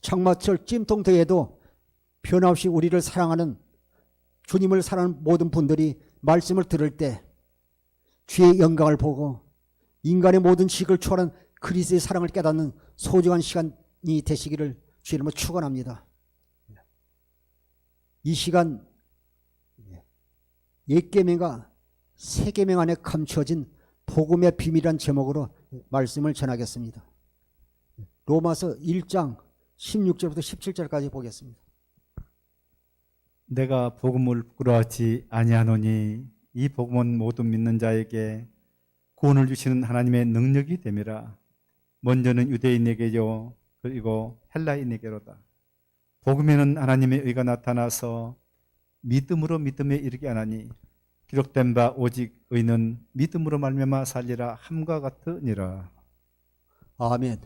장마철 찜통대에도 변함없이 우리를 사랑하는, 주님을 사랑하는 모든 분들이 말씀을 들을 때 주의 영광을 보고 인간의 모든 지식을 초월한 그리스도의 사랑을 깨닫는 소중한 시간이 되시기를 주의 이름으로 축원합니다. 이 시간 옛 계명과 새 계명 안에 감추어진 복음의 비밀이란 제목으로 말씀을 전하겠습니다. 로마서 1장 16절부터 17절까지 보겠습니다. 내가 복음을 부끄러워하지 아니하노니 이 복음은 모든 믿는 자에게 구원을 주시는 하나님의 능력이 됨이라. 먼저는 유대인에게요 그리고 헬라인에게로다. 복음에는 하나님의 의가 나타나서 믿음으로 믿음에 이르게 하나니 기록된 바 오직 의는 믿음으로 말미암아 살리라 함과 같으니라. 아멘.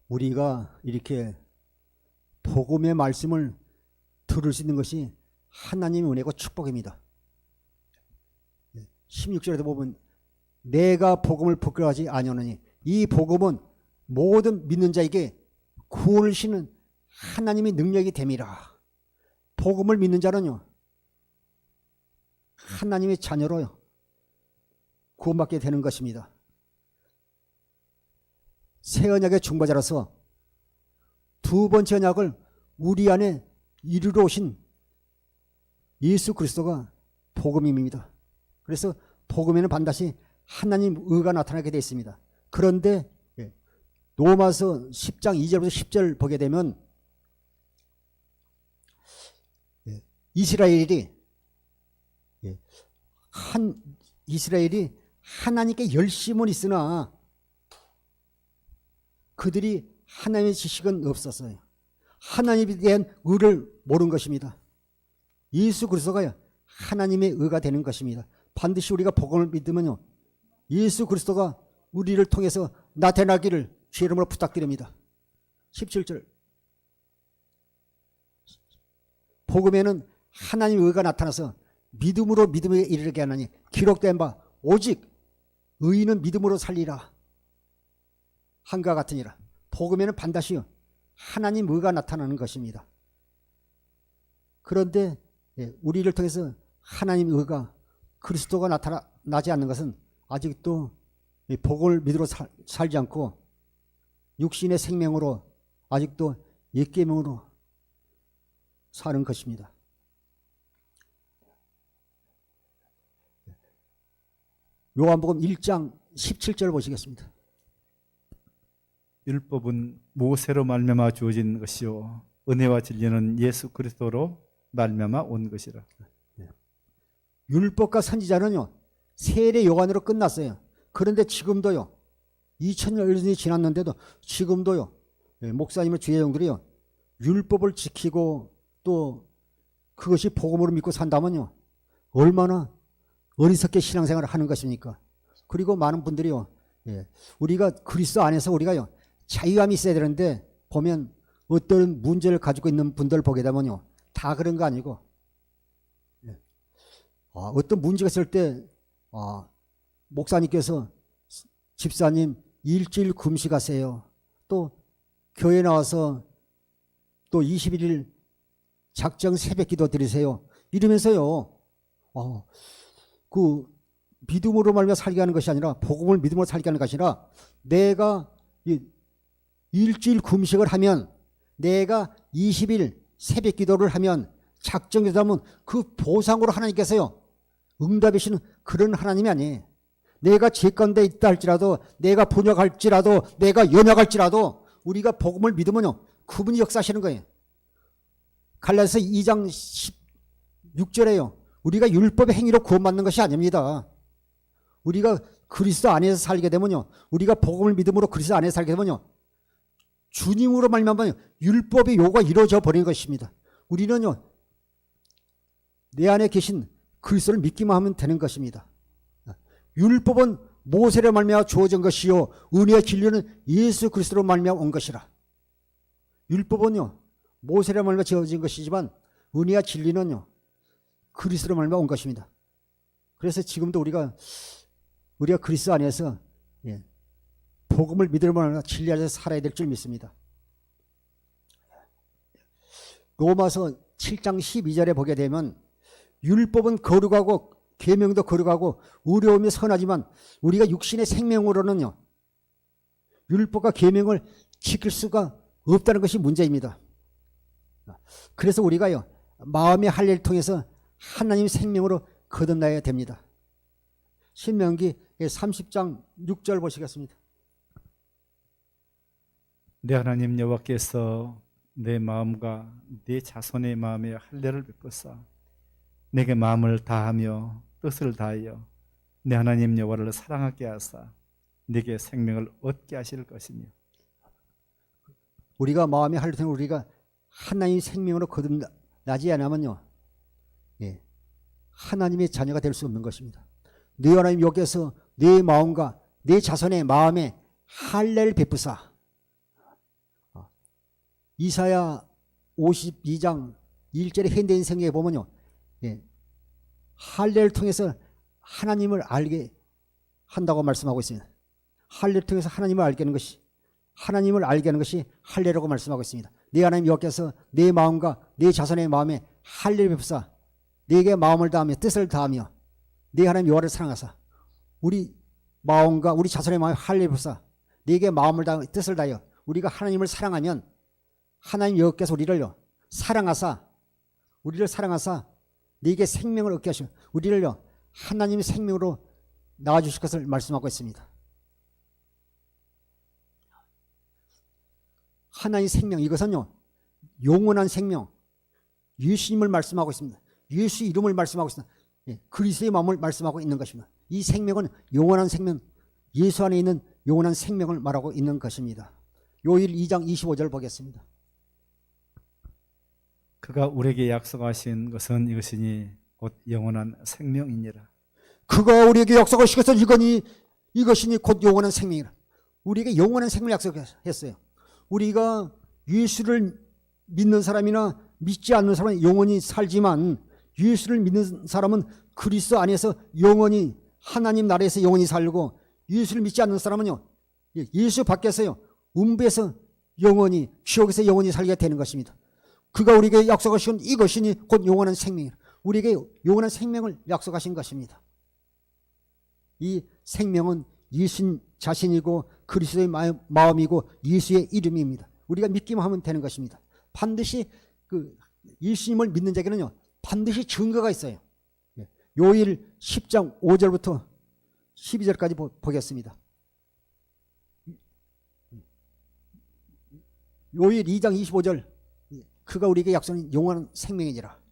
우리가 이렇게 복음의 말씀을 들을 수 있는 것이 하나님의 은혜고 축복입니다. 16절에도 보면 내가 복음을 부끄러워하지 아니하노니 이 복음은 모든 믿는 자에게 구원을 주시는 하나님의 능력이 됨이라. 복음을 믿는 자는요 하나님의 자녀로 구원받게 되는 것입니다. 새 언약의 중보자로서 두 번째 언약을 우리 안에 이루러 오신 예수 그리스도가 복음입니다. 그래서 복음에는 반드시 하나님 의가 나타나게 되어 있습니다. 그런데 로마서 10장 2절부터 10절 보게 되면 이스라엘이 하나님께 열심은 있으나 그들이 하나님의 지식은 없었어요. 하나님에 대한 의를 모르는 것입니다. 예수 그리스도가 하나님의 의가 되는 것입니다. 반드시 우리가 복음을 믿으면요 예수 그리스도가 우리를 통해서 나타나기를 주의 이름으로 부탁드립니다. 17절 복음에는 하나님의 의가 나타나서 믿음으로 믿음에 이르게 하나니 기록된 바 오직 의인은 믿음으로 살리라 한과 같으니라. 복음에는 반드시 하나님 의가 나타나는 것입니다. 그런데 우리를 통해서 하나님 의가 그리스도가 나타나지 않는 것은 아직도 복음을 믿으러 살지 않고 육신의 생명으로 아직도 옛 계명으로 사는 것입니다. 요한복음 1장 17절 보시겠습니다. 율법은 모세로 말미암아 주어진 것이요 은혜와 진리는 예수 그리스도로 말미암아 온 것이라. 율법과 선지자는요 세례 요한으로 끝났어요. 그런데 지금도요 2000년이 지났는데도 지금도요 목사님의 주의 영들이요 율법을 지키고 또 그것이 복음으로 믿고 산다면요 얼마나 어리석게 신앙생활을 하는 것입니까? 그리고 많은 분들이요 우리가 그리스도 안에서 우리가요 자유함이 있어야 되는데 보면 어떤 문제를 가지고 있는 분들을 보게 되면요 다 그런 거 아니고 어떤 문제가 있을 때 목사님께서 집사님 일주일 금식하세요. 또 교회 나와서 또 21일 작정 새벽 기도 드리세요. 이러면서요 그 믿음으로 말미암아 살게 하는 것이 아니라 복음을 믿음으로 살게 하는 것이 아니라 내가 일주일 금식을 하면 내가 20일 새벽 기도를 하면 작정기도 하면 그 보상으로 하나님께서요 응답이시는 그런 하나님이 아니에요. 내가 죄 가운데 있다 할지라도 내가 번역할지라도 내가 연약할지라도 우리가 복음을 믿으면요 그분이 역사하시는 거예요. 갈라디아서 2장 16절에요 우리가 율법의 행위로 구원받는 것이 아닙니다. 우리가 그리스도 안에서 살게 되면요 우리가 복음을 믿음으로 그리스도 안에서 살게 되면요 주님으로 말미암아 율법의 요구가 이루어져 버리는 것입니다. 우리는요 내 안에 계신 그리스도를 믿기만 하면 되는 것입니다. 율법은 모세로 말미암아 주어진 것이요 은혜와 진리는 예수 그리스도로 말미암아 온 것이라. 율법은요 모세로 말미암아 주어진 것이지만 은혜와 진리는요 그리스도로 말미암아 온 것입니다. 그래서 지금도 우리가 그리스도 안에서 복음을 믿으면 진리 안에서 살아야 될 줄 믿습니다. 로마서 7장 12절에 보게 되면 율법은 거룩하고 계명도 거룩하고 의로우며 선하지만 우리가 육신의 생명으로는요 율법과 계명을 지킬 수가 없다는 것이 문제입니다. 그래서 우리가요 마음의 할례를 통해서 하나님 생명으로 거듭나야 됩니다. 신명기 30장 6절 보시겠습니다. 내 하나님 여호와께서 내 마음과 내 자손의 마음에 할례를 베푸사 내게 마음을 다하며 뜻을 다하여 내 하나님 여호와를 사랑하게 하사 내게 생명을 얻게 하실 것이며. 우리가 마음의 할례를 통해 우리가 하나님 생명으로 거듭나지 않으면요 하나님의 자녀가 될 수 없는 것입니다. 네 하나님 여기에서 내 마음과 내 자손의 마음에 할례를 베푸사. 이사야 52장 1절의 현대인 성경에 보면요 할례를 통해서 하나님을 알게 한다고 말씀하고 있습니다. 할례를 통해서 하나님을 알게 하는 것이 할례라고 말씀하고 있습니다. 네 하나님 여호와께서 내 마음과 내 자손의 마음에 할례를 베푸사 네게 마음을 다하며 뜻을 다하며 네 하나님 여호와를 사랑하사. 우리 마음과 우리 자손의 마음에 할례를 베푸사 네게 마음을 다하며 뜻을 다하여 우리가 하나님을 사랑하면 하나님 여호와께서 우리를 사랑하사 네게 생명을 얻게 하시고 우리를 하나님의 생명으로 낳아주실 것을 말씀하고 있습니다. 하나님의 생명 이것은요 영원한 생명 예수님을 말씀하고 있습니다. 예수 이름을 말씀하고 있습니다. 그리스도의 마음을 말씀하고 있는 것입니다. 이 생명은 영원한 생명 예수 안에 있는 영원한 생명을 말하고 있는 것입니다. 요일 2장 25절 보겠습니다. 그가 우리에게 약속하신 것은 이것이니 곧 영원한 생명이니라. 그가 우리에게 약속하신 것은 이것이니 곧 영원한 생명이라. 우리에게 영원한 생명을 약속했어요. 우리가 예수를 믿는 사람이나 믿지 않는 사람은 영원히 살지만 예수를 믿는 사람은 그리스도 안에서 영원히 하나님 나라에서 영원히 살고 예수를 믿지 않는 사람은요 예수 밖에서요 음부에서 영원히 지옥에서 영원히 살게 되는 것입니다. 그가 우리에게 약속하신 이것이니 곧 영원한 생명이라. 우리에게 영원한 생명을 약속하신 것입니다. 이 생명은 예수 자신이고 그리스도의 마음이고 예수의 이름입니다. 우리가 믿기만 하면 되는 것입니다. 반드시 그 예수님을 믿는 자에게는요 반드시 증거가 있어요. 요일 10장 5절부터 12절까지 보겠습니다. 요일 2장 25절 그가 우리에게 약속한 영원한 생명이니라.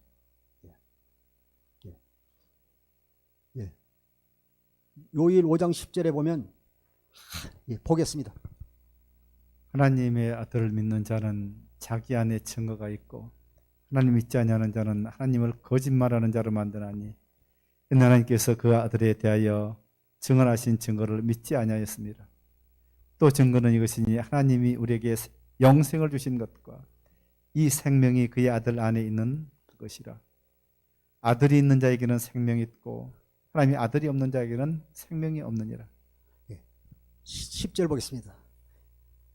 요일 5장 10절에 보면 보겠습니다. 하나님의 아들을 믿는 자는 자기 안에 증거가 있고 하나님 믿지 아니하는 자는 하나님을 거짓말하는 자로 만드나니 하나님께서 그 아들에 대하여 증언하신 증거를 믿지 아니하였습니다. 또 증거는 이것이니 하나님이 우리에게 영생을 주신 것과 이 생명이 그의 아들 안에 있는 것이라. 아들이 있는 자에게는 생명이 있고 하나님의 아들이 없는 자에게는 생명이 없느니라. 10절 보겠습니다.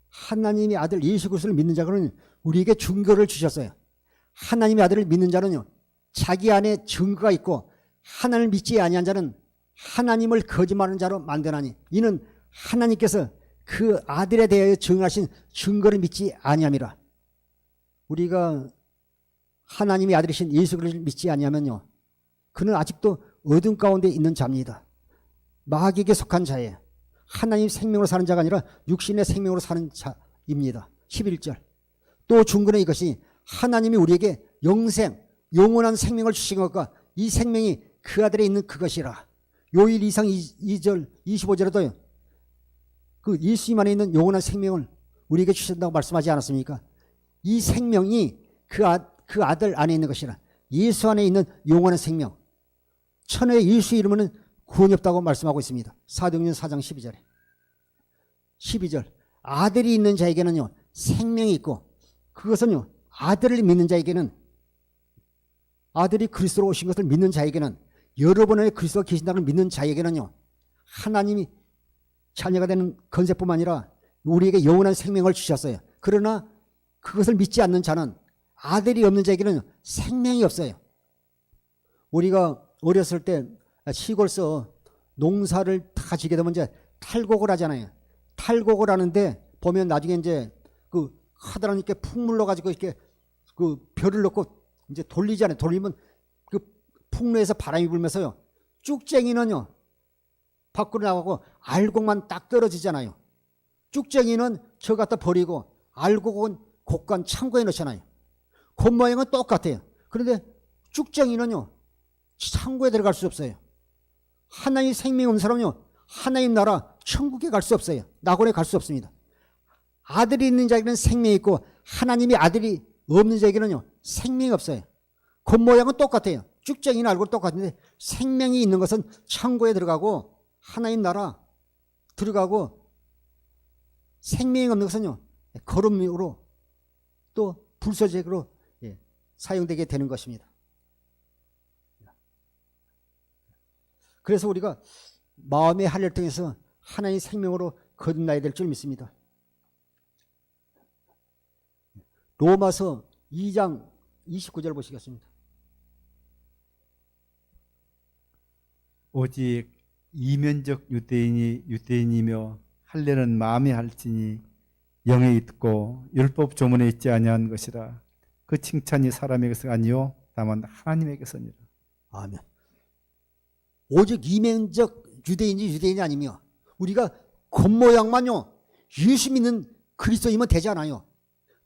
하나님의 아들 예수 그리스도를 믿는 자는 우리에게 증거를 주셨어요. 하나님의 아들을 믿는 자는요 자기 안에 증거가 있고 하나님을 믿지 아니한 자는 하나님을 거짓말하는 자로 만드나니 이는 하나님께서 그 아들에 대하여 증언하신 증거를 믿지 아니함이라. 우리가 하나님의 아들이신 예수 그리스도를 믿지 아니하면요 그는 아직도 어둠 가운데 있는 자입니다. 마귀에게 속한 자예요. 하나님 생명으로 사는 자가 아니라 육신의 생명으로 사는 자입니다. 11절 또 증거는 이것이 하나님이 우리에게 영원한 생명을 주신 것과 이 생명이 그 아들에 있는 그것이라. 요일 2장 25절에도 그 예수님 안에 있는 영원한 생명을 우리에게 주신다고 말씀하지 않았습니까? 이 생명이 그 아들 안에 있는 것이라. 예수 안에 있는 영원한 생명. 천하의 예수 이름은 구원이 없다고 말씀하고 있습니다. 사도행전 4장 12절에 12절 아들이 있는 자에게는요 생명이 있고 그것은요 아들을 믿는 자에게는 아들이 그리스도로 오신 것을 믿는 자에게는 여러분 안에 그리스도가 계신다는 믿는 자에게는요 하나님이 자녀가 되는 건세뿐만 아니라 우리에게 영원한 생명을 주셨어요. 그러나 그것을 믿지 않는 자는 아들이 없는 자에게는 생명이 없어요. 우리가 어렸을 때 시골서 농사를 다 지게 되면 이제 탈곡을 하잖아요. 탈곡을 하는데 보면 나중에 이제 그 하다는 이렇게 푹 물러가지고 이렇게 그 벼를 넣고 이제 돌리잖아요. 돌리면 그 풍로에서 바람이 불면서요. 쭉쟁이는요 밖으로 나가고 알곡만 딱 떨어지잖아요. 쭉쟁이는 저 갖다 버리고 알곡은 곡간 창고에 넣잖아요. 겉 모양은 똑같아요. 그런데 쭉쟁이는요 창고에 들어갈 수 없어요. 하나님 생명 없는 사람은요 하나님 나라 천국에 갈 수 없어요. 낙원에 갈 수 없습니다. 아들이 있는 자에게는 생명이 있고 하나님이 아들이 없는 자에게는요 생명이 없어요. 겉 모양은 똑같아요. 쭉쟁이는 알고 똑같은데 생명이 있는 것은 천국에 들어가고 하나님 나라 들어가고 생명이 없는 것은요 거름으로 또 불서책으로 사용되게 되는 것입니다. 그래서 우리가 마음의 할례를 통해서 하나님의 생명으로 거듭나야 될 줄 믿습니다. 로마서 2장 29절 보시겠습니다. 오직 이면적 유대인이 유대인이며 할례는 마음에 할지니 영에 있고 율법 조문에 있지 아니한 것이라. 그 칭찬이 사람에게서 아니요 다만 하나님에게서니라. 아멘. 오직 이면적 유대인이 아니며 우리가 겉모양만요 예수 믿는 그리스도이면 되지 않아요.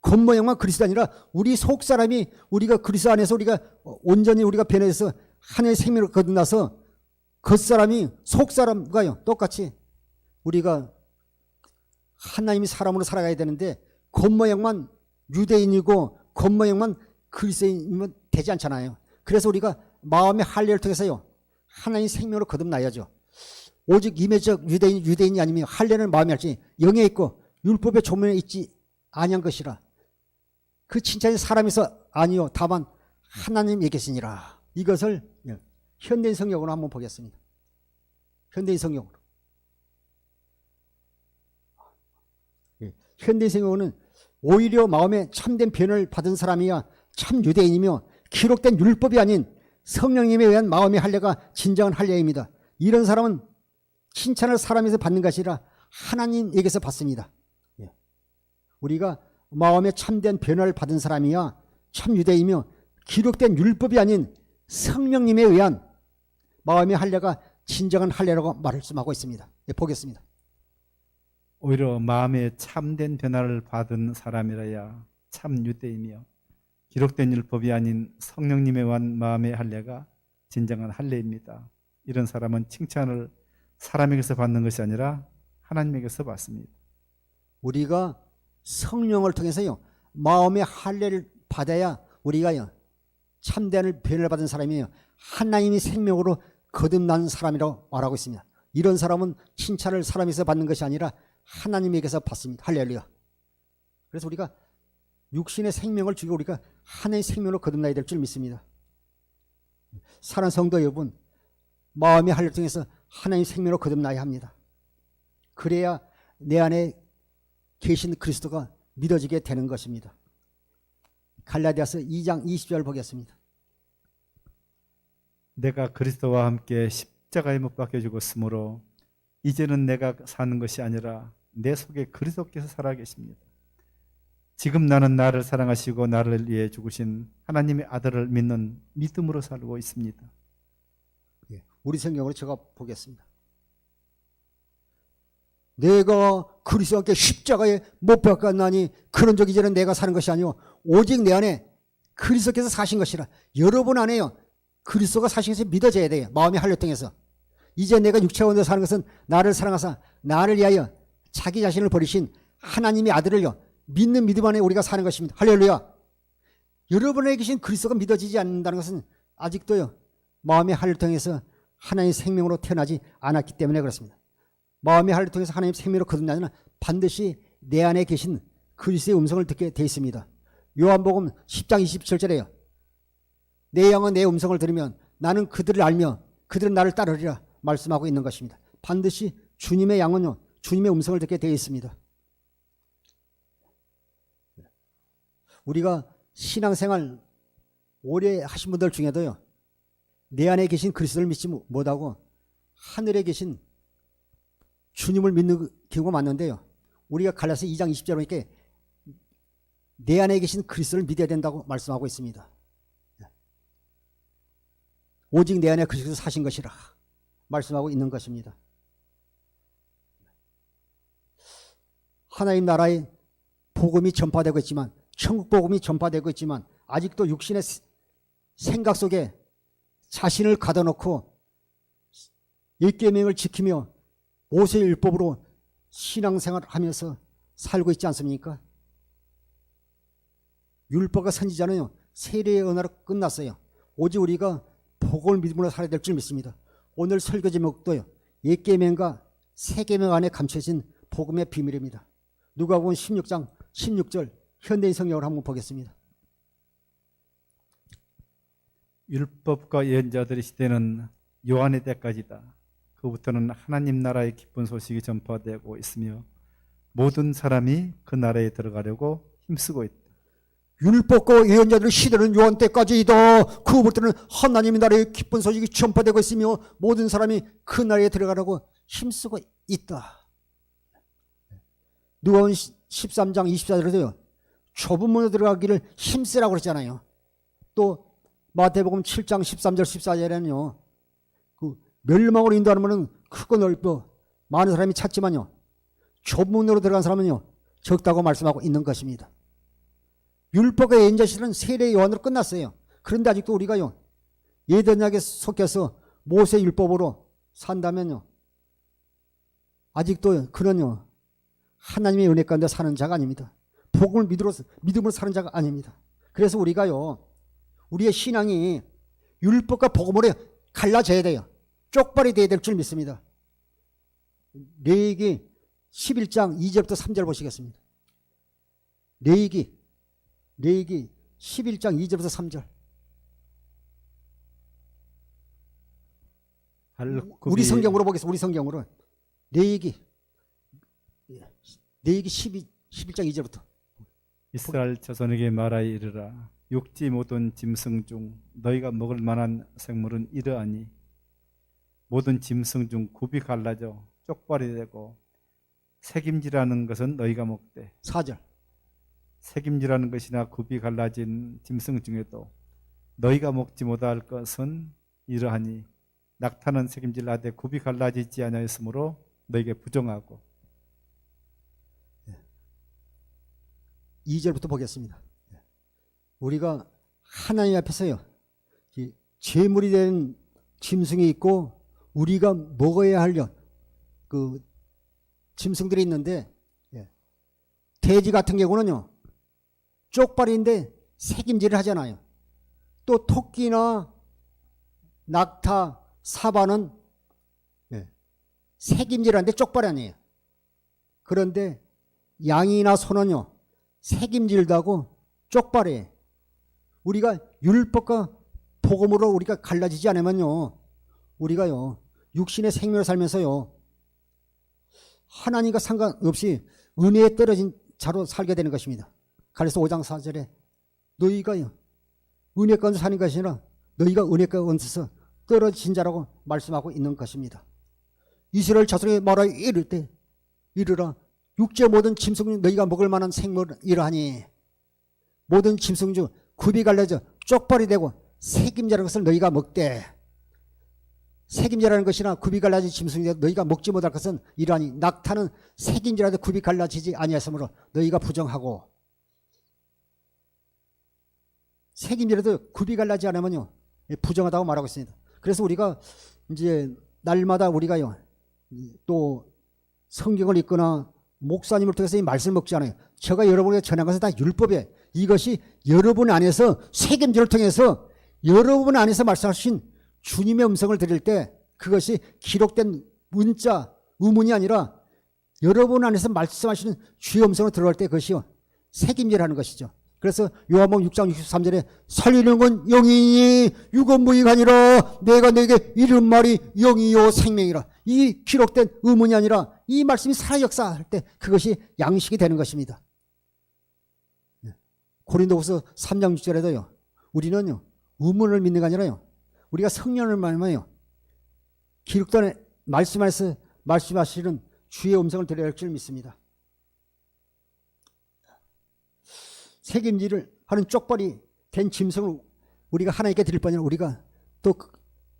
겉모양만 그리스도 아니라 우리 속사람이 우리가 그리스도 안에서 우리가 온전히 우리가 변해서 하나님의 생명을 거듭나서 겉사람이 속사람과요 똑같이 우리가 하나님이 사람으로 살아가야 되는데 겉모양만 유대인이고 겉모양만 그리스도인이면 되지 않잖아요. 그래서 우리가 마음의 할례를 통해서요 하나님 생명으로 거듭나야죠. 오직 임의적 유대인이 아니면 할례는 마음에 할지 영에 있고 율법의 조문에 있지 아니한 것이라. 그 칭찬이 사람에서 아니요 다만 하나님에게시니라. 이것을 현대인 성경으로 한번 보겠습니다. 현대인 성경으로. 현대인 성경은 오히려 마음에 참된 변을 받은 사람이야 참 유대인이며 기록된 율법이 아닌 성령님에 의한 마음의 할례가 진정한 할례입니다. 이런 사람은 칭찬을 사람에서 받는 것이 아니라 하나님에게서 받습니다. 우리가 마음에 참된 변화를 받은 사람이야 참 유대이며 기록된 율법이 아닌 성령님에 의한 마음의 할례가 진정한 할례라고 말씀하고 있습니다. 보겠습니다. 오히려 마음에 참된 변화를 받은 사람이라야 참 유대이며 기록된 율법이 아닌 성령님에 의한 마음의 할례가 진정한 할례입니다. 이런 사람은 칭찬을 사람에게서 받는 것이 아니라 하나님에게서 받습니다. 우리가 성령을 통해서요 마음의 할례를 받아야 우리가요 참된 변화를 받은 사람이에요. 하나님이 생명으로 거듭난 사람이라고 말하고 있습니다. 이런 사람은 칭찬을 사람에서 받는 것이 아니라 하나님에게서 받습니다. 할렐루야. 그래서 우리가 육신의 생명을 주고 우리가 하나님의 생명으로 거듭나야 될 줄 믿습니다. 사랑하는 성도 여러분, 마음의 할례를 통해서 하나님의 생명으로 거듭나야 합니다. 그래야 내 안에 계신 그리스도가 믿어지게 되는 것입니다. 갈라디아서 2장 20절 보겠습니다. 내가 그리스도와 함께 십자가에 못 박혀 죽었으므로 이제는 내가 사는 것이 아니라 내 속에 그리스도께서 살아계십니다. 지금 나는 나를 사랑하시고 나를 위해 죽으신 하나님의 아들을 믿는 믿음으로 살고 있습니다. 우리 성경으로 제가 보겠습니다. 내가 그리스도와 함께 십자가에 못 박았나니 그런 적 이제는 내가 사는 것이 아니요 오직 내 안에 그리스도께서 사신 것이라. 여러분 안에요 그리스도가 사신 것이 믿어져야 돼요. 마음의 할례를 통해서. 이제 내가 육체원으로 사는 것은 나를 사랑하사 나를 위하여 자기 자신을 버리신 하나님의 아들을요 믿는 믿음 안에 우리가 사는 것입니다. 할렐루야. 여러분에게 계신 그리스도가 믿어지지 않는다는 것은 아직도요 마음의 할례를 통해서 하나님의 생명으로 태어나지 않았기 때문에 그렇습니다. 마음의 할례를 통해서 하나님의 생명으로 거듭나는 반드시 내 안에 계신 그리스도의 음성을 듣게 되어 있습니다. 요한복음 10장 27절에요. 내 양은 내 음성을 들으면 나는 그들을 알며 그들은 나를 따르리라 말씀하고 있는 것입니다. 반드시 주님의 양은요 주님의 음성을 듣게 되어 있습니다. 우리가 신앙생활 오래 하신 분들 중에도요, 내 안에 계신 그리스도를 믿지 못하고 하늘에 계신 주님을 믿는 경우가 많은데요. 우리가 갈라디아서 2장 20절에 이렇게 내 안에 계신 그리스도를 믿어야 된다고 말씀하고 있습니다. 오직 내 안에 그리스도 사신 것이라 말씀하고 있는 것입니다. 하나님 나라의 복음이 전파되고 있지만, 천국 복음이 전파되고 있지만, 아직도 육신의 생각 속에 자신을 가둬놓고 율계명을 지키며 모세의 율법으로 신앙생활을 하면서 살고 있지 않습니까? 율법과 선지자는 세례의 언어로 끝났어요. 오직 우리가 복음을 믿음으로 살아야 될 줄 믿습니다. 오늘 설교 제목도요, 율계명과 세계명 안에 감춰진 복음의 비밀입니다. 누가복음 16장 16절 현대인 성경을 한번 보겠습니다. 율법과 예언자들의 시대는 요한의 때까지다. 그부터는 하나님 나라의 기쁜 소식이 전파되고 있으며 모든 사람이 그 나라에 들어가려고 힘쓰고 있다. 율법과 예언자들의 시대는 요한 때까지이다. 그부터는 하나님 나라의 기쁜 소식이 전파되고 있으며 모든 사람이 그 나라에 들어가려고 힘쓰고 있다. 누가복음 13장 24절에도요, 좁은 문으로 들어가기를 힘쓰라고 그랬잖아요. 또 마태복음 7장 13절 14절에는요, 그 멸망으로 인도하는 문은 크고 넓고 많은 사람이 찾지만요, 좁은 문으로 들어간 사람은요 적다고 말씀하고 있는 것입니다. 율법과 예언자 시대는 세례 요한으로 끝났어요. 그런데 아직도 우리가요, 예언약에 속해서 모세 율법으로 산다면요, 아직도 그는요 하나님의 은혜 가운데 사는 자가 아닙니다. 복음을 믿음으로 사는 자가 아닙니다. 그래서 우리가요, 우리의 신앙이 율법과 복음으로 갈라져야 돼요. 쪽발이 돼야 될 줄 믿습니다. 레위기 11장 2절부터 3절 보시겠습니다. 레위기 11장 2절부터 3절. 우리 성경으로 보겠습니다. 우리 성경으로. 레위기 11장 2절부터. 이스라엘 자손에게 말하여 이르라. 육지 모든 짐승 중 너희가 먹을 만한 생물은 이러하니 모든 짐승 중 굽이 갈라져 쪽발이 되고 색임지라는 것은 너희가 먹되 4절. 색임지라는 것이나 굽이 갈라진 짐승 중에도 너희가 먹지 못할 것은 이러하니 낙타는 색임질 하되 굽이 갈라지지 아니하였으므로 너희에게 부정하고. 2절부터 보겠습니다. 우리가 하나님 앞에서요, 제물이 된 짐승이 있고 우리가 먹어야 할 그 짐승들이 있는데, 돼지 같은 경우는요 쪽발인데 색임질을 하잖아요. 또 토끼나 낙타, 사바는 색임질하는데 쪽발이 아니에요. 그런데 양이나 소는요 색임질도 하고 쪽발이에요. 우리가 율법과 복음으로 우리가 갈라지지 않으면요, 우리가요 육신의 생명을 살면서요 하나님과 상관없이 은혜에 떨어진 자로 살게 되는 것입니다. 갈라디아서 5장 4절에 너희가요 은혜 가운데 사는 것이 아니라 너희가 은혜 가운데서 떨어진 자라고 말씀하고 있는 것입니다. 이스라엘 자손에게 말하여 이르라. 육지의 모든 짐승 중 너희가 먹을 만한 생물은 이러하니 모든 짐승 중 굽이 갈라져 쪽발이 되고 색임자라는 것을 너희가 먹되, 색임자라는 것이나 굽이 갈라진 짐승이 너희가 먹지 못할 것은 이러하니 낙타는 색임자라도 굽이 갈라지지 아니하였으므로 너희가 부정하고. 색임자라도 굽이 갈라지 않으면요 부정하다고 말하고 있습니다. 그래서 우리가 이제 날마다 우리가요 또 성경을 읽거나 목사님을 통해서 이 말씀을 먹지 않아요. 제가 여러분에게 전한 것은 다 율법이에요. 이것이 여러분 안에서 책임질을 통해서 여러분 안에서 말씀하신 주님의 음성을 들을 때 그것이 기록된 문자, 의문이 아니라 여러분 안에서 말씀하시는 주의 음성을 들어갈 때 그것이요 책임질하는 것이죠. 그래서 요한복음 6장 63절에 살리는 건 영이니 유건무이가 아니라 내가 내게 이른 말이 영이요 생명이라. 이 기록된 의문이 아니라 이 말씀이 살아 역사할 때 그것이 양식이 되는 것입니다. 고린도후서 3장 6절에도요. 우리는요. 의문을 믿는 게 아니라요. 우리가 성령을 말하면요. 기록도 안에 말씀에서 말씀하시는 주의 음성을 들어야 할 줄 믿습니다. 책임지를 하는 쪽발이 된 짐승을 우리가 하나님께 드릴 뿐 아니라 우리가 또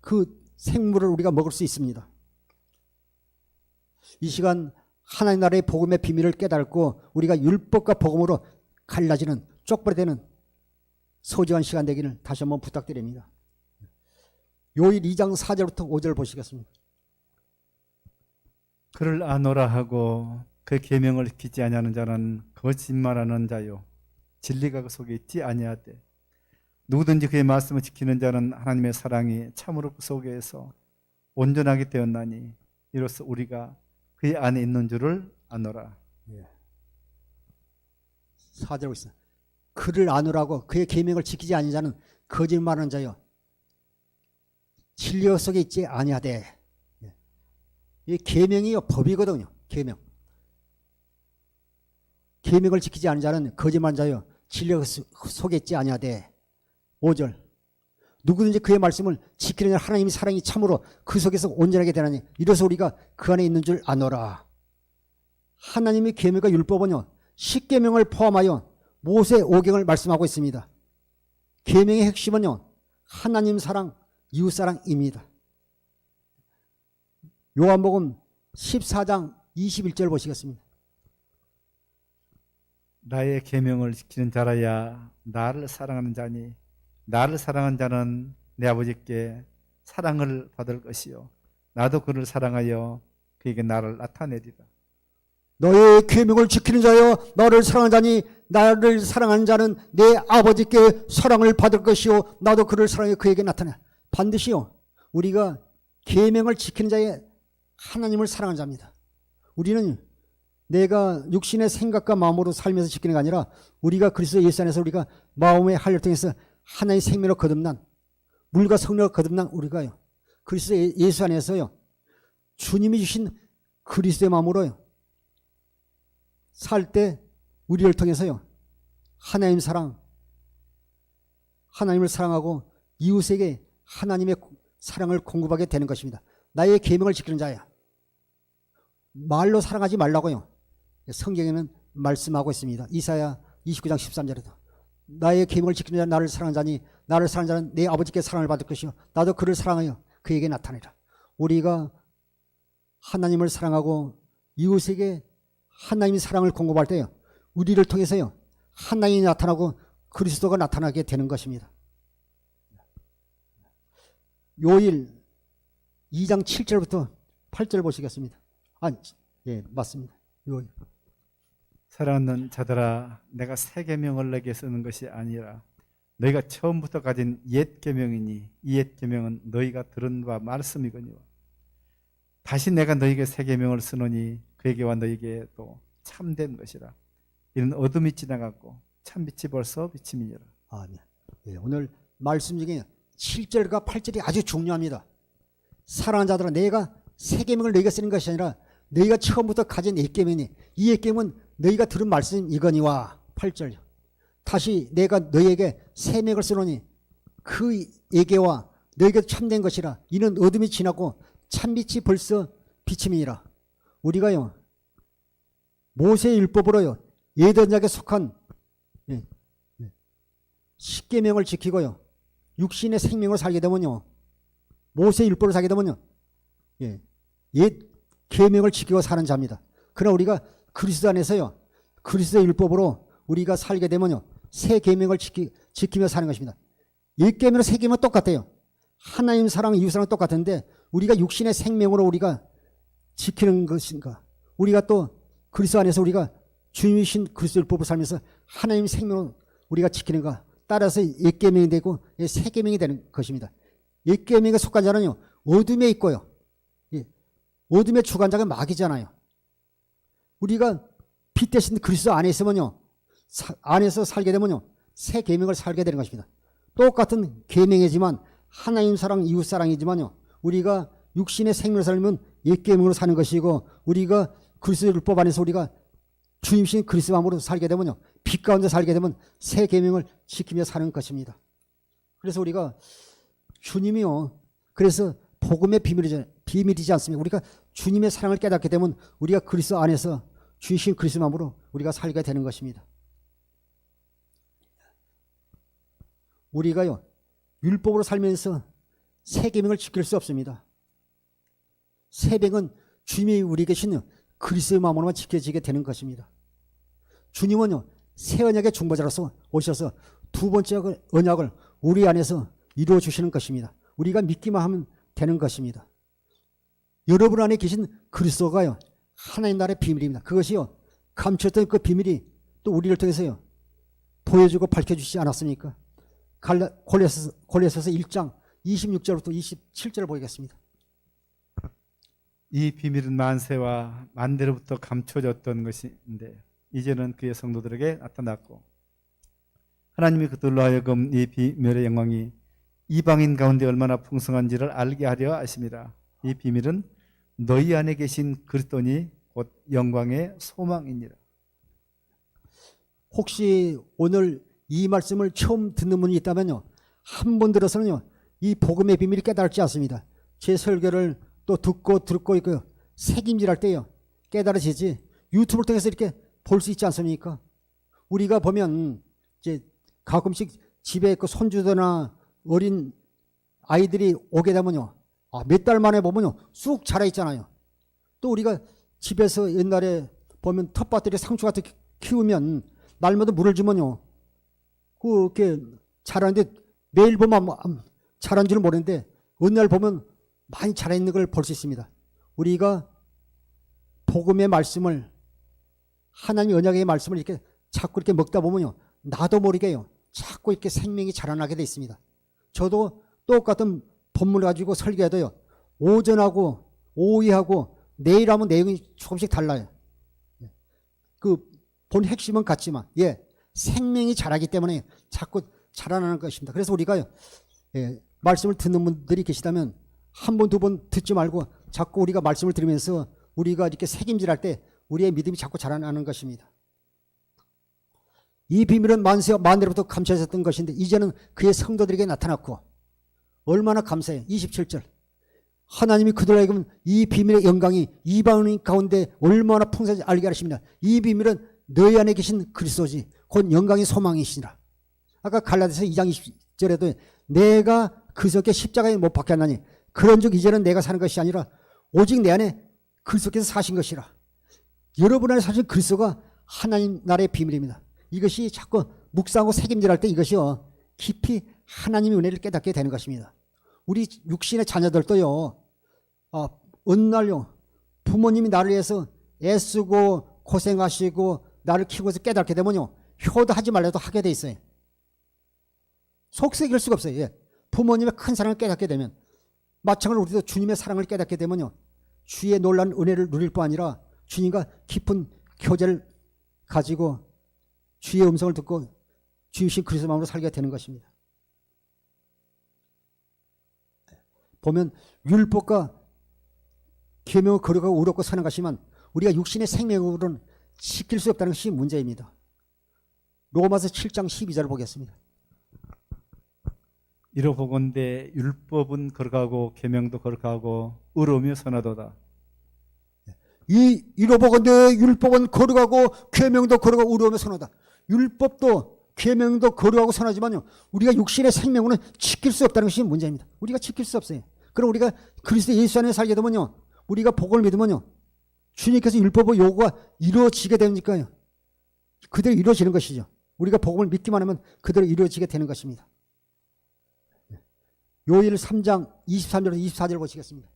그 생물을 우리가 먹을 수 있습니다. 이 시간 하나님 나라의 복음의 비밀을 깨닫고 우리가 율법과 복음으로 갈라지는 쪽발이 되는 소중한 시간 되기를 다시 한번 부탁드립니다. 요일 2장 4절부터 5절 보시겠습니다. 그를 아노라 하고 그 계명을 지키지 아니하는 자는 거짓말하는 자요 진리가 그 속에 있지 아니하되 누구든지 그의 말씀을 지키는 자는 하나님의 사랑이 참으로 그 속에서 온전하게 되었나니 이로써 우리가 그의 안에 있는 줄을 아노라. 4절 있어요. 그를 아노라고 그의 계명을 지키지 아니하는 자는 거짓말하는 자요 진리 속에 있지 아니하되. 이 계명이요 법이거든요. 계명을 지키지 않은 자는 거짓말하는 자요 진리 속에 있지 아니하되. 5절 누구든지 그의 말씀을 지키는 하나님의 사랑이 참으로 그 속에서 온전하게 되나니 이로써 우리가 그 안에 있는 줄 아노라. 하나님의 계명과 율법은요 10계명을 포함하여 모세 5경을 말씀하고 있습니다. 계명의 핵심은요 하나님 사랑, 이웃 사랑입니다. 요한복음 14장 21절 보시겠습니다. 나의 계명을 지키는 자라야 나를 사랑하는 자니 나를 사랑하는 자는 내 아버지께 사랑을 받을 것이요 나도 그를 사랑하여 그에게 나를 나타내리라. 너의 계명을 지키는 자여 너를 사랑하는 자니 나를 사랑하는 자는 내 아버지께 사랑을 받을 것이요 나도 그를 사랑하여 그에게 나타내. 반드시요 우리가 계명을 지키는 자의 하나님을 사랑하는 자입니다. 우리는 내가 육신의 생각과 마음으로 살면서 지키는 게 아니라 우리가 그리스도 예수 안에서 우리가 마음의 할례를 통해서 하나의 생명으로 거듭난 물과 성령으로 거듭난 우리가요 그리스도 예수 안에서요 주님이 주신 그리스도의 마음으로요 살 때 우리를 통해서요 하나님 사랑, 하나님을 사랑하고 이웃에게 하나님의 사랑을 공급하게 되는 것입니다. 나의 계명을 지키는 자야. 말로 사랑하지 말라고요. 성경에는 말씀하고 있습니다. 이사야 29장 13절에도 나의 계명을 지키는 자 나를 사랑하는 자니 나를 사랑하는 자는 내 아버지께 사랑을 받을 것이요 나도 그를 사랑하여 그에게 나타내라. 우리가 하나님을 사랑하고 이웃에게 하나님의 사랑을 공급할 때요 우리를 통해서요 하나님이 나타나고 그리스도가 나타나게 되는 것입니다. 요일 2장 7절부터 8절 보시겠습니다. 예, 맞습니다. 요일. 사랑하는 자들아 내가 새 계명을 내게 쓰는 것이 아니라 너희가 처음부터 가진 옛 계명이니 이 옛 계명은 너희가 들은 바 말씀이거니와 다시 내가 너희에게 새 계명을 쓰노니 그에게와 너희에게 또 참된 것이라. 이는 어둠이 지나갔고 참빛이 벌써 비침이니라. 아멘. 예, 오늘 말씀 중에 7절과 8절이 아주 중요합니다. 사랑하는 자들아 내가 새 계명을 너희가 쓰는 것이 아니라 너희가 처음부터 가진 옛 계명이니 이 옛 계명은 너희가 들은 말씀이거니와. 8절 다시 내가 너희에게 새 명을 쓰노니 그 예계와 너희에게 참된 것이라. 이는 어둠이 지나고 참빛이 벌써 비침이니라. 우리가요 모세의 율법으로요 예전약에 속한 10계명을 지키고요 육신의 생명을 살게 되면요 모세의 율법을 살게 되면요 옛 계명을 지키고 사는 자입니다. 그러나 우리가 그리스도 안에서요 그리스도의 율법으로 우리가 살게 되면요 새 계명을 지키며 사는 것입니다. 옛 계명과 새 계명은 똑같아요. 하나님 사랑, 이웃 사랑 똑같은데 우리가 육신의 생명으로 우리가 지키는 것인가, 우리가 또 그리스도 안에서 우리가 주님이신 그리스도 율법을 살면서 하나님 생명을 우리가 지키는가 따라서 옛 계명이 되고 새 계명이 되는 것입니다. 옛 계명에 속한 자는요 어둠에 있고요 어둠의 주관자가 마귀잖아요. 우리가 빛 대신 그리스도 안에 있으면요 안에서 살게 되면요 새 계명을 살게 되는 것입니다. 똑같은 계명이지만 하나님 사랑, 이웃 사랑이지만요 우리가 육신의 생명을 살면 옛 계명으로 사는 것이고 우리가 그리스도 율법 안에서 우리가 주님신 그리스도 마음으로 살게 되면요, 빛 가운데 살게 되면 새 계명을 지키며 사는 것입니다. 그래서 우리가 주님이요, 그래서 복음의 비밀이지 않습니까? 우리가 주님의 사랑을 깨닫게 되면 우리가 그리스도 안에서 주신 그리스도 마음으로 우리가 살게 되는 것입니다. 우리가요, 율법으로 살면서 새 계명을 지킬 수 없습니다. 새 계명은 주님이 우리 계신 그리스도의 마음으로만 지켜지게 되는 것입니다. 주님은요, 새 언약의 중보자로서 오셔서 두 번째 언약을 우리 안에서 이루어 주시는 것입니다. 우리가 믿기만 하면 되는 것입니다. 여러분 안에 계신 그리스도가요, 하나님 나라의 비밀입니다. 그것이요, 감췄던 그 비밀이 또 우리를 통해서요, 보여주고 밝혀주시지 않았습니까? 골로새서 1장 26절부터 27절을 보겠습니다. 이 비밀은 만세와 만대로부터 감춰졌던 것인데 이제는 그의 성도들에게 나타났고, 하나님이 그들로 하여금 이 비밀의 영광이 이방인 가운데 얼마나 풍성한지를 알게 하려 하심이라. 이 비밀은 너희 안에 계신 그리스도니 곧 영광의 소망이니라. 혹시 오늘 이 말씀을 처음 듣는 분이 있다면요, 한 번 들어서는요, 이 복음의 비밀이 깨달지 않습니다. 제 설교를 또 듣고 있고요, 책임질할 때요, 깨달아지지 유튜브를 통해서 이렇게 볼 수 있지 않습니까? 우리가 보면 이제 가끔씩 집에 그 손주들이나 어린 아이들이 오게 되면요, 몇 달 만에 보면요, 쑥 자라 있잖아요. 또 우리가 집에서 옛날에 보면 텃밭들이 상추 같은 키우면 날마다 물을 주면요, 그렇게 자라는데 매일 보면 자란 줄은 모르는데 어느 날 보면 많이 자라 있는 걸 볼 수 있습니다. 우리가 복음의 말씀을, 하나님의 언약의 말씀을 이렇게 자꾸 이렇게 먹다 보면요, 나도 모르게요, 자꾸 이렇게 생명이 자라나게 돼 있습니다. 저도 똑같은 본문을 가지고 설교해도요, 오전하고 오후하고 내일 하면 내용이 조금씩 달라요. 그 본 핵심은 같지만, 생명이 자라기 때문에 자꾸 자라나는 것입니다. 그래서 우리가요, 말씀을 듣는 분들이 계시다면 한 번, 두 번 듣지 말고 자꾸 우리가 말씀을 들으면서 우리가 이렇게 책임질할 때 우리의 믿음이 자꾸 자라나는 것입니다. 이 비밀은 만대로부터 감춰졌던 것인데 이제는 그의 성도들에게 나타났고, 얼마나 감사해요. 27절. 하나님이 그들에게 이 비밀의 영광이 이방인 가운데 얼마나 풍성한지 알게 하십니다. 이 비밀은 너희 안에 계신 그리스도지 곧 영광의 소망이시니라. 아까 갈라디아서 2장 20절에도 내가 그저께 십자가에 못 박혔나니 그런즉 이제는 내가 사는 것이 아니라 오직 내 안에 그리스도께서 사신 것이라. 여러분 안에 사신 그리스도가 하나님 나라의 비밀입니다. 이것이 자꾸 묵상하고 책임질할 때 이것이요, 깊이 하나님의 은혜를 깨닫게 되는 것입니다. 우리 육신의 자녀들도요, 어느 날요, 부모님이 나를 위해서 애쓰고 고생하시고 나를 키우고서 깨닫게 되면요, 효도하지 말라도 하게 돼 있어요. 속색일 수가 없어요. 부모님의 큰 사랑을 깨닫게 되면, 마찬가지로 우리도 주님의 사랑을 깨닫게 되면요, 주의 놀라운 은혜를 누릴 뿐 아니라 주님과 깊은 교제를 가지고 주의 음성을 듣고 주이신 그리스도 마음으로 살게 되는 것입니다. 보면 율법과 계명을 거룩하고 의롭고 사는 것이지만 우리가 육신의 생명으로는 지킬 수 없다는 것이 문제입니다. 로마서 7장 12절을 보겠습니다. 이로보건대 율법은 거룩하고 계명도 거룩하고 의로우며 선하도다. 이로보건대 율법은 거룩하고 계명도 거룩하고 의로우며 선하다. 율법도 계명도 거룩하고 선하지만요, 우리가 육신의 생명으로는 지킬 수 없다는 것이 문제입니다. 우리가 지킬 수 없어요. 그럼 우리가 그리스도 예수 안에 살게 되면요, 우리가 복음을 믿으면요, 주님께서 율법의 요구가 이루어지게 되니까요, 그대로 이루어지는 것이죠. 우리가 복음을 믿기만 하면 그대로 이루어지게 되는 것입니다. 요일 3장 23절에서 24절 보시겠습니다.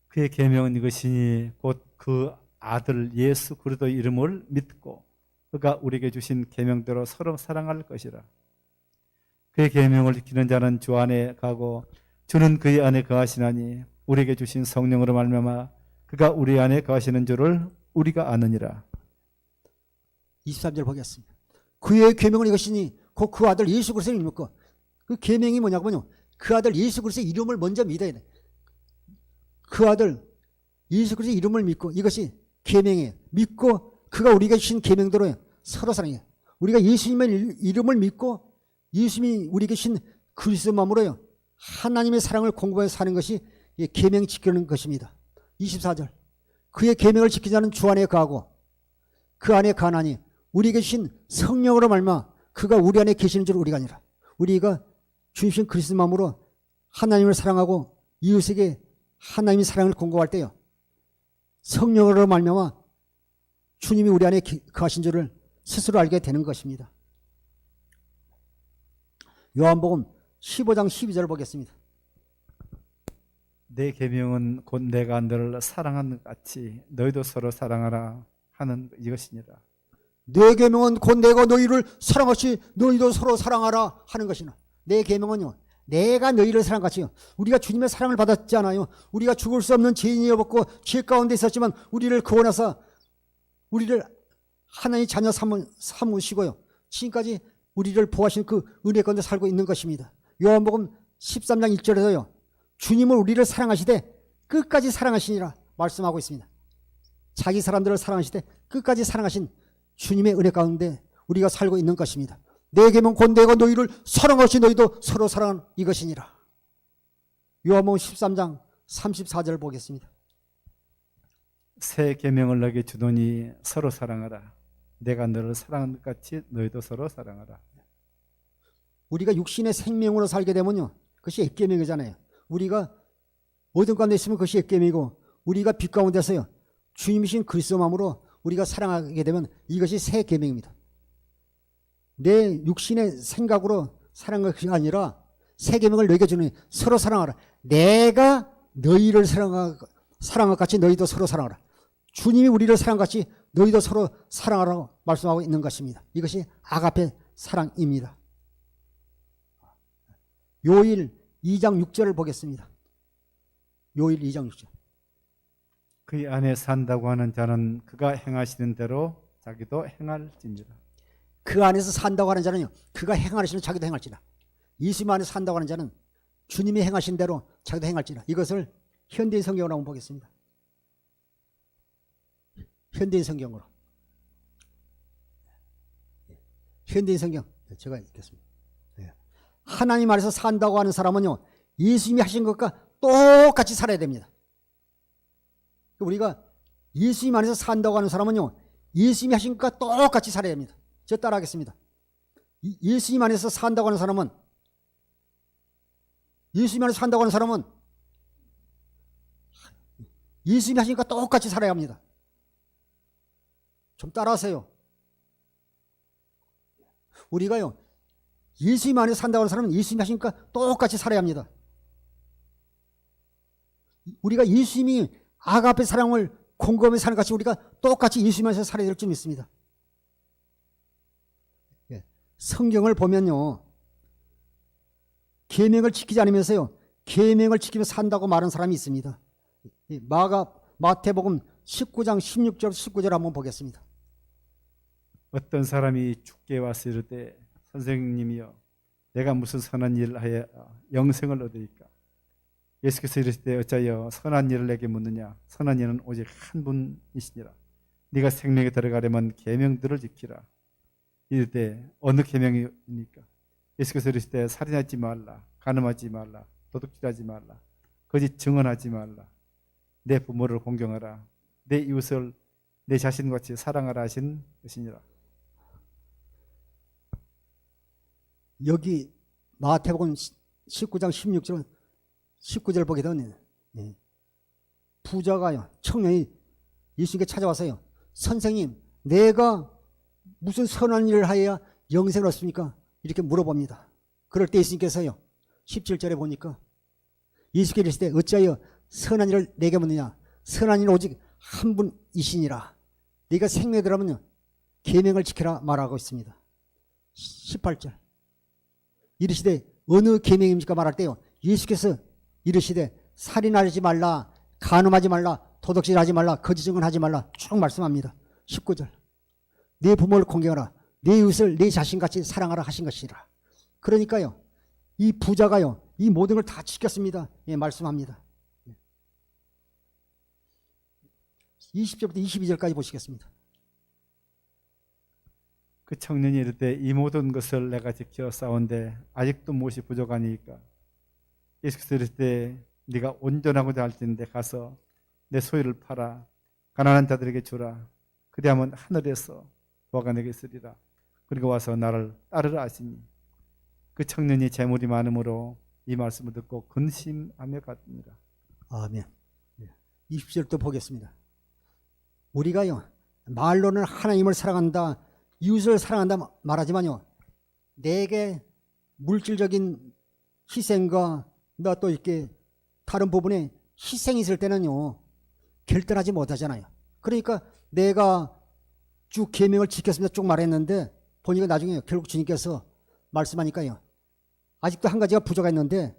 그의 계명은 이것이니 곧 그 아들 예수 그리스도의 이름을 믿고 그가 우리에게 주신 계명대로 서로 사랑할 것이라. 그의 계명을 지키는 자는 주 안에 가고 주는 그의 안에 거하시나니 우리에게 주신 성령으로 말미암아 그가 우리 안에 거하시는 줄을 우리가 아느니라. 23절 보겠습니다. 그의 계명은 이것이니 곧 그 아들 예수 그리스도를 믿고, 그 계명이 뭐냐면요, 그 아들 예수 그리스도의 이름을 먼저 믿어야 돼. 그 아들 예수 그리스도의 이름을 믿고, 이것이 계명이에요. 믿고 그가 우리가 주신 계명대로 서로 사랑해요. 우리가 예수님의 이름을 믿고 예수님이 우리에게 주신 그리스도 마음으로요. 하나님의 사랑을 공부해 사는 것이 계명 지키는 것입니다. 24절. 그의 계명을 지키지 않은 주 안에 거하고 그 안에 거하나니 우리에게 주신 성령으로 말미암아 그가 우리 안에 계시는 줄 우리가 아니라 우리가 주신 그리스도 마음으로 하나님을 사랑하고 이웃에게 하나님의 사랑을 공고할 때요. 성령으로 말미암아 주님이 우리 안에 거하신 줄을 스스로 알게 되는 것입니다. 요한복음 15장 12절을 보겠습니다. 내 계명은 곧 내가 너를 사랑하는 것 같이 너희도 서로 사랑하라 하는 이것이니라. 내 계명은 곧 내가 너희를 사랑하시 너희도 서로 사랑하라 하는 것이나 내 계명은요. 내가 너희를 사랑같이요. 우리가 주님의 사랑을 받았지 않아요. 우리가 죽을 수 없는 죄인이었고 죄 가운데 있었지만 우리를 구원하사 우리를 하나님의 자녀 삼으시고요. 지금까지 우리를 보호하신 그 은혜 가운데 살고 있는 것입니다. 요한복음 13장 1절에서요. 주님을 우리를 사랑하시되 끝까지 사랑하시니라 말씀하고 있습니다. 자기 사람들을 사랑하시되 끝까지 사랑하신 주님의 은혜 가운데 우리가 살고 있는 것입니다. 내 계명 곧 내가 너희를 사랑하시 너희도 서로 사랑하는 이것이니라. 요한복음 13장 34절 보겠습니다. 새 계명을 너에게 주노니 서로 사랑하라. 내가 너를 사랑하는 것 같이 너희도 서로 사랑하라. 우리가 육신의 생명으로 살게 되면요. 그것이 액계명이잖아요. 우리가 어떤 가운데 있으면 그것이 액계명이고 우리가 빛 가운데서요. 주님이신 그리스도 마음으로 우리가 사랑하게 되면 이것이 새 계명입니다. 내 육신의 생각으로 사랑하는 것이 아니라 새 계명을 너희에게 주니 서로 사랑하라. 내가 너희를 사랑한 것 같이 너희도 서로 사랑하라. 주님이 우리를 사랑한 것 같이 너희도 서로 사랑하라고 말씀하고 있는 것입니다. 이것이 아가페 사랑입니다. 요일 2장 6절을 보겠습니다. 요일 2장 6절. 그 안에 산다고 하는 자는 그가 행하시는 대로 자기도 행할지니라. 그 안에서 산다고 하는 자는요. 그가 행하시는 자기도 행할지라. 예수님 안에서 산다고 하는 자는 주님이 행하신 대로 자기도 행할지라. 이것을 현대인 성경으로 한번 보겠습니다. 현대인 성경으로. 현대인 성경 제가 읽겠습니다. 하나님 안에서 산다고 하는 사람은요. 예수님이 하신 것과 똑같이 살아야 됩니다. 우리가 예수님 안에서 산다고 하는 사람은요. 예수님이 하신 것과 똑같이 살아야 됩니다. 저 따라하겠습니다. 예수님 안에서 산다고 하는 사람은 예수님 안에서 산다고 하는 사람은 예수님이 하신 것과 똑같이 살아야 합니다. 좀 따라하세요. 우리가요. 예수님 안에서 산다고 하는 사람은 예수님이 하신 것과 똑같이 살아야 합니다. 우리가 예수님이 아가페 사랑을 공감해 사는 같이 우리가 똑같이 예수님 안에서 살아야 될 줄 믿습니다. 성경을 보면요. 계명을 지키지 않으면서요. 계명을 지키며 산다고 말하는 사람이 있습니다. 마태복음 19장 16절 19절 한번 보겠습니다. 어떤 사람이 죽게 와서 이르되 선생님이여 내가 무슨 선한 일을 하여 영생을 얻으리까? 예수께서 이르시되 어찌하여 선한 일을 내게 묻느냐? 선한 일은 오직 한 분이시니라. 네가 생명에 들어가려면 계명들을 지키라. 이르되 어느 계명이니까? 예수께서 이르시되 살인하지 말라, 간음하지 말라, 도둑질하지 말라, 거짓 증언하지 말라, 내 부모를 공경하라, 내 이웃을 내 자신같이 사랑하라 하신 것이니라. 여기 마태복음 19장 19절 보게 되면 부자가요. 청년이 예수님께 찾아와서요. 선생님 내가 무슨 선한 일을 하여야 영생을 얻습니까? 이렇게 물어봅니다. 그럴 때 예수님께서요. 17절에 보니까 예수께서 이르시되 어찌하여 선한 일을 내게 묻느냐? 선한 일은 오직 한 분이시니라. 네가 생명에 들어가면요. 계명을 지키라 말하고 있습니다. 18절. 이르시되 어느 계명입니까? 말할 때요. 예수께서 이르시되 살인하지 말라, 간음하지 말라, 도둑질하지 말라, 거짓 증언하지 말라 쭉 말씀합니다. 19절. 네 부모를 공경하라, 네 이웃을 네 자신같이 사랑하라 하신 것이라. 그러니까요. 이 부자가요. 이 모든 걸 다 지켰습니다. 예, 말씀합니다. 20절부터 22절까지 보시겠습니다. 그 청년이 이르되 이 모든 것을 내가 지켜 싸운데 아직도 무엇이 부족하니까 예수께서 이르되 네가 온전하고자 할진대 가서 내 소유를 팔아 가난한 자들에게 주라. 그리하면 하늘에서 보화가 내게 있으리라. 그리고 와서 나를 따르라 하시니 그 청년이 재물이 많으므로 이 말씀을 듣고 근심하며 갔습니다. 아멘. 20절도 보겠습니다. 우리가요, 말로는 하나님을 사랑한다, 이웃을 사랑한다 말하지만요, 내게 물질적인 희생과 나 또 이렇게 다른 부분에 희생이 있을 때는요, 결단하지 못하잖아요. 그러니까 내가 쭉 계명을 지켰습니다 쭉 말했는데 보니까 나중에 결국 주님께서 말씀하니까요, 아직도 한 가지가 부족했는데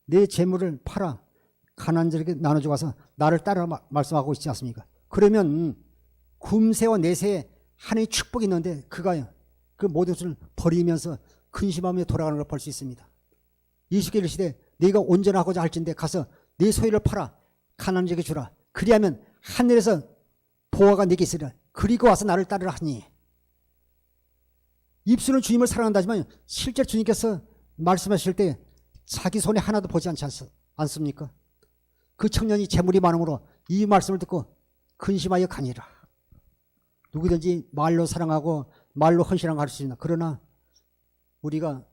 내 재물을 팔아 가난한 자에게 나눠줘 가서 나를 따르라 말씀하고 있지 않습니까? 그러면 금세와 내세에 하나님의 축복이 있는데 그가요, 그 모든 것을 버리면서 근심하며 돌아가는 걸 볼 수 있습니다. 예수께서 이르시되 네가 온전하고자 할진대 가서 네 소유를 팔아 가난한 자에게 주라. 그리하면 하늘에서 보화가 네게 있으리라. 그리고 와서 나를 따르라 하니, 입술은 주님을 사랑한다지만 실제 주님께서 말씀하실 때 자기 손에 하나도 보지 않지 않습니까? 그 청년이 재물이 많으므로 이 말씀을 듣고 근심하여 가니라. 누구든지 말로 사랑하고 말로 헌신하고 할 수 있나. 그러나 우리가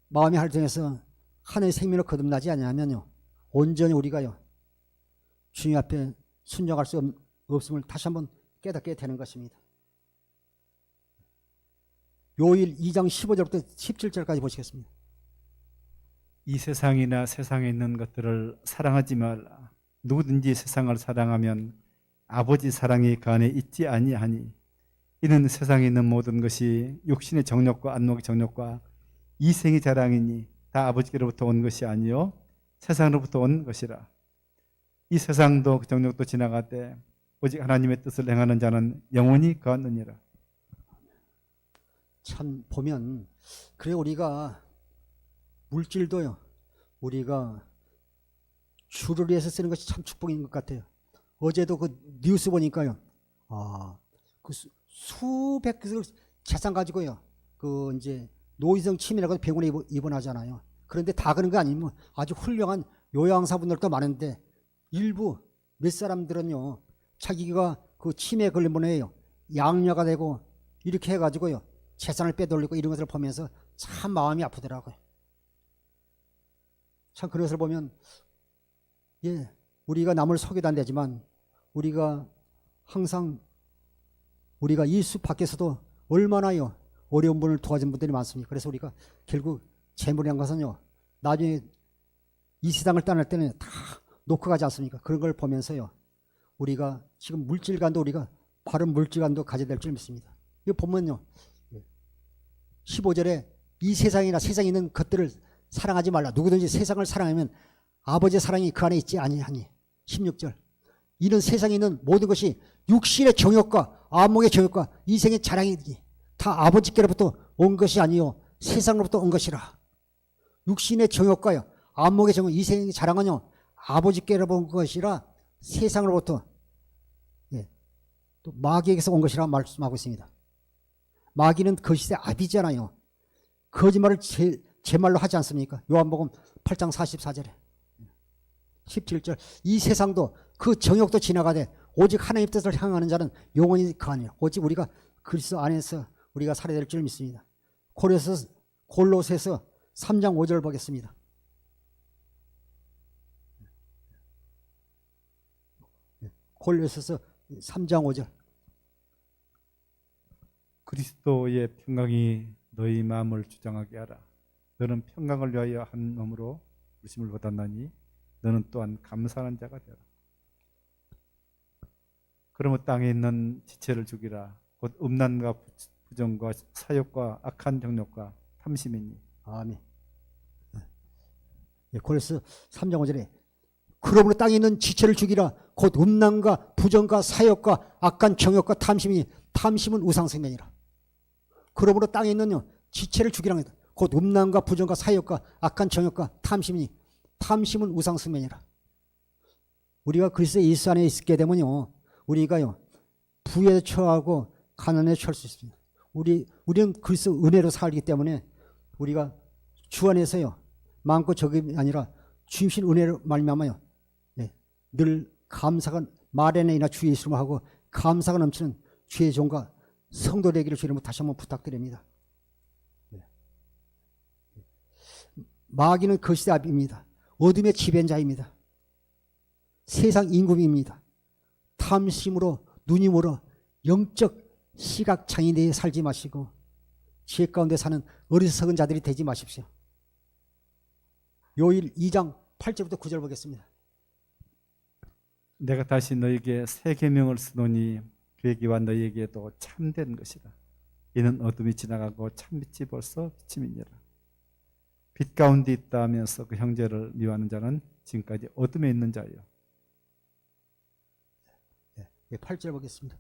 마음의 할정에서 하나의 생명을 거듭나지 않으면요, 온전히 우리가요, 주님 앞에 순종할 수 없음을 다시 한번 깨닫게 되는 것입니다. 요일 2장 15절부터 17절까지 보시겠습니다. 이 세상이나 세상에 있는 것들을 사랑하지 말라. 누구든지 세상을 사랑하면 아버지 사랑이 그 안에 있지 아니하니 이는 세상에 있는 모든 것이 육신의 정욕과 안목의 정욕과 이생의 자랑이니 다 아버지께로부터 온 것이 아니요 세상으로부터 온 것이라. 이 세상도 그 정욕도 지나가되 오직 하나님의 뜻을 행하는 자는 영원히 거하느니라. 참 보면 그래, 우리가 물질도요, 우리가 주를 위해서 쓰는 것이 참 축복인 것 같아요. 어제도 그 뉴스 보니까요, 그 수백 그 재산 가지고요, 그 이제 노인성 치매라고 병원에 입원하잖아요. 그런데 다 그런 거 아니면 아주 훌륭한 요양사분들도 많은데 일부 몇 사람들은요, 자기가 그 치매 걸린 분이에요, 양녀가 되고 이렇게 해가지고요 재산을 빼돌리고 이런 것을 보면서 참 마음이 아프더라고요. 참 그런 것을 보면, 예, 우리가 남을 속여도 안 되지만 우리가 항상 우리가 이 숲 밖에서도 얼마나요 어려운 분을 도와준 분들이 많습니다. 그래서 우리가 결국 재물이란 것은요, 나중에 이 세상을 떠날 때는 다 놓고 가지 않습니까? 그런 걸 보면서요, 우리가 지금 물질관도 우리가 바른 물질관도 가져야 될 줄 믿습니다. 이거 보면요, 15절에 이 세상이나 세상에 있는 것들을 사랑하지 말라. 누구든지 세상을 사랑하면 아버지의 사랑이 그 안에 있지 아니하니. 16절, 이는 세상에 있는 모든 것이 육신의 정욕과 안목의 정욕과 이생의 자랑이니 다 아버지께로부터 온 것이 아니요 세상으로부터 온 것이라. 육신의 정욕과요 안목의 정욕, 이생의 자랑은요 아버지께로부터 온 것이라 세상으로부터, 예, 또 마귀에게서 온 것이라 말씀하고 있습니다. 마귀는 거짓의 아비잖아요. 거짓말을 제 말로 하지 않습니까? 요한복음 8장 44절에 17절, 이 세상도 그 정욕도 지나가되 오직 하나님의 뜻을 향하는 자는 영원히 거하니라. 오직 우리가 그리스도 안에서 우리가 살아야 될 줄 믿습니다. 골로새서 3장 5절 보겠습니다. 골로새서 3장 5절. 그리스도의 평강이 너희 마음을 주장하게 하라. 너는 평강을 위하여 한 놈으로 부르심을 받았나니 너는 또한 감사하는 자가 되라. 그러므로 땅에 있는 지체를 죽이라. 곧 음란과 부정과 사욕과 악한 정욕과 탐심이니. 아멘. 골로새 3장 5절에 그러므로 땅에 있는 지체를 죽이라. 곧 음란과 부정과 사욕과 악한 정욕과 탐심이니 탐심은 우상생명이라. 그러므로 땅에 있는 지체를 죽이라. 곧 음란과 부정과 사욕과 악한 정욕과 탐심이니 탐심은 우상생명이라. 우리가 그리스도 예수 안에 있게 되면요, 우리가요 부에 처하고 가난에 처할 수 있습니다. 우리는 그리스도 은혜로 살기 때문에 우리가 주 안에서요 많고 적음이 아니라 주신 은혜로 말미암아요 늘 감사가 말에나 주 예수로 하고 감사가 넘치는 주의 종과 성도 되기를 주님으로 다시 한번 부탁드립니다. 마귀는 거시대 앞입니다. 어둠의 지배자입니다. 세상 임금입니다. 탐심으로 눈이 멀어 영적 시각 장애인에 살지 마시고 지혜 가운데 사는 어리석은 자들이 되지 마십시오. 요일 2장 8절부터 9절 보겠습니다. 내가 다시 너에게 새 계명을 쓰노니 그에게와 너에게도 참된 것이다. 이는 어둠이 지나가고 참빛이 벌써 비침이니라. 빛 가운데 있다 하면서 그 형제를 미워하는 자는 지금까지 어둠에 있는 자요. 8절 보겠습니다.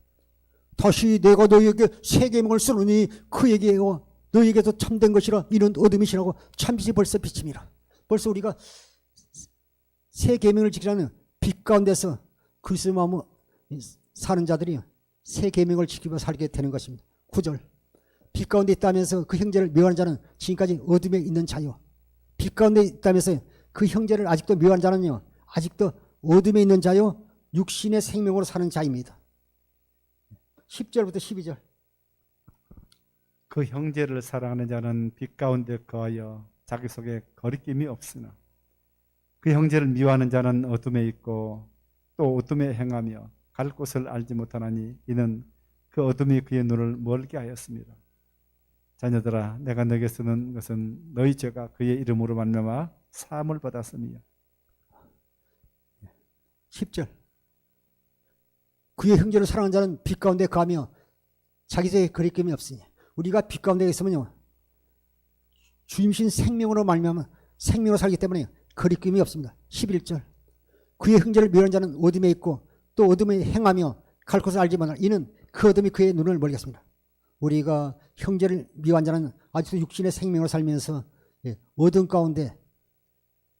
다시 내가 너희에게 새 계명을 쓰노니 그에게와 너희에게도 참된 것이라. 이는 어둠이 지나고 참빛이 벌써 비침이라. 벌써 우리가 새 계명을 지키라는 빛 가운데서 그리스도 마음으로 사는 자들이 새 계명을 지키며 살게 되는 것입니다. 9절 빛 가운데 있다면서 그 형제를 미워하는 자는 지금까지 어둠에 있는 자요. 빛 가운데 있다면서 그 형제를 아직도 미워하는 자는요 아직도 어둠에 있는 자요 육신의 생명으로 사는 자입니다. 10절부터 12절 그 형제를 사랑하는 자는 빛 가운데 거하여 자기 속에 거리낌이 없으나 그 형제를 미워하는 자는 어둠에 있고 또 어둠에 행하며 갈 곳을 알지 못하나니 이는 그 어둠이 그의 눈을 멀게 하였습니다. 자녀들아 내가 너에게 쓰는 것은 너희 죄가 그의 이름으로 말미암아 사함을 받았음이요. 10절 그의 형제를 사랑하는 자는 빛 가운데 거하며 자기 속에 거리낌이 없으니 우리가 빛 가운데 있으면요 주임신 생명으로 말미암아 생명으로 살기 때문에 거리낌이 없습니다. 11절 그의 형제를 미워하는 자는 어둠에 있고 또 어둠에 행하며 갈 곳을 알지 못하나 이는 그 어둠이 그의 눈을 멀게 했습니다. 우리가 형제를 미워한 자는 아직도 육신의 생명으로 살면서 어둠 가운데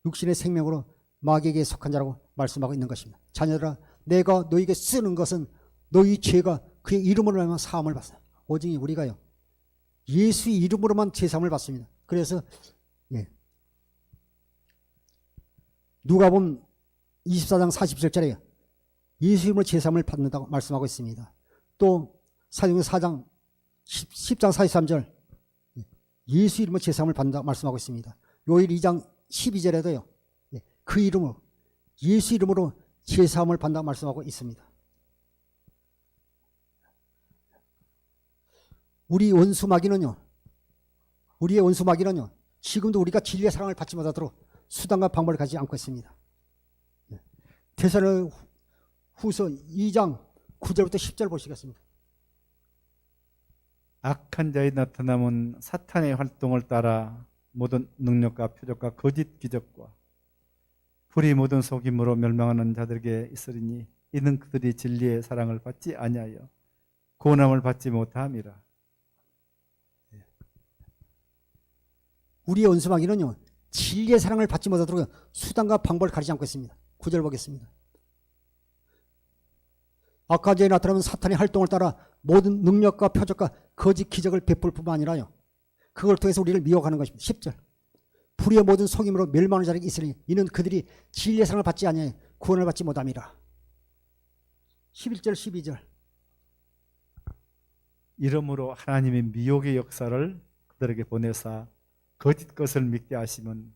육신의 생명으로 마귀에게 속한 자라고 말씀하고 있는 것입니다. 자녀들아 내가 너희에게 쓰는 것은 너희 죄가 그의 이름으로 하면 사함을 받습니다. 오직 우리가요 예수의 이름으로만 제사함을 받습니다. 그래서 누가복음 24장 47절에 예수 이름으로 제사함을 받는다고 말씀하고 있습니다. 또 사도행전 4장 10장 43절 예수 이름으로 제사함을 받는다고 말씀하고 있습니다. 요일 2장 12절에도요 그 이름으로 예수 이름으로 제사함을 받는다고 말씀하고 있습니다. 우리의 원수 마귀는요 지금도 우리가 진리의 사랑을 받지 못하도록 수단과 방법을 가지지 않고 있습니다. 데살로니가 후서 2장 9절부터 10절 보시겠습니다. 악한 자의 나타남은 사탄의 활동을 따라 모든 능력과 표적과 거짓 기적과 불의 모든 속임으로 멸망하는 자들에게 있으리니 이는 그들이 진리의 사랑을 받지 아니하여 구원함을 받지 못함이라. 우리의 원수 마귀는요 진리의 사랑을 받지 못하도록 수단과 방법을 가리지 않고 있습니다. 9절 보겠습니다. 악한 자의 나타나면 사탄의 활동을 따라 모든 능력과 표적과 거짓 기적을 베풀 뿐만 아니라요 그걸 통해서 우리를 미혹하는 것입니다. 10절 불의의 모든 속임으로 멸망하는 자들이 있으니 이는 그들이 진리의 사랑을 받지 아니하여 구원을 받지 못함이라. 11절 12절 이러므로 하나님의 미혹의 역사를 그들에게 보내사 거짓 것을 믿게 하시면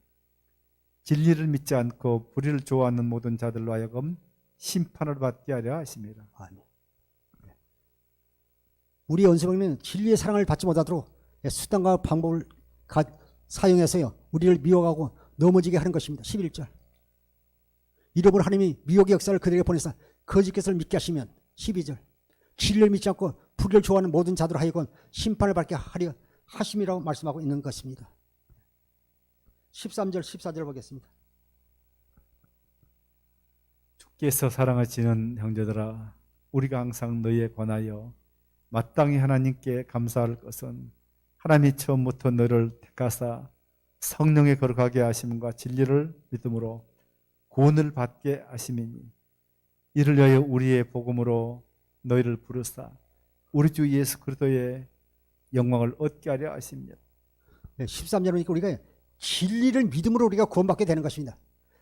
진리를 믿지 않고 불의를 좋아하는 모든 자들로 하여금 심판을 받게 하려 하심이라. 아멘. 우리의 원수방은 진리의 사랑을 받지 못하도록 수단과 방법을 사용해서요 우리를 미혹하고 넘어지게 하는 것입니다. 11절 이러므로 하나님이 미혹의 역사를 그들에게 보내사 거짓 것을 믿게 하시면 12절 진리를 믿지 않고 불의를 좋아하는 모든 자들로 하여금 심판을 받게 하려 하심이라고 말씀하고 있는 것입니다. 13절 14절 보겠습니다. 주께서 사랑하시는 형제들아 우리가 항상 너희에 관하여 마땅히 하나님께 감사할 것은 하나님이 처음부터 너를 택하사 성령에 거룩하게 하심과 진리를 믿음으로 구원을 받게 하심이니 이를 위하여 우리의 복음으로 너희를 부르사 우리 주 예수 그리스도의 영광을 얻게 하려 하십니다. 13절 보니까 우리가 진리를 믿음으로 우리가 구원받게 되는 것입니다.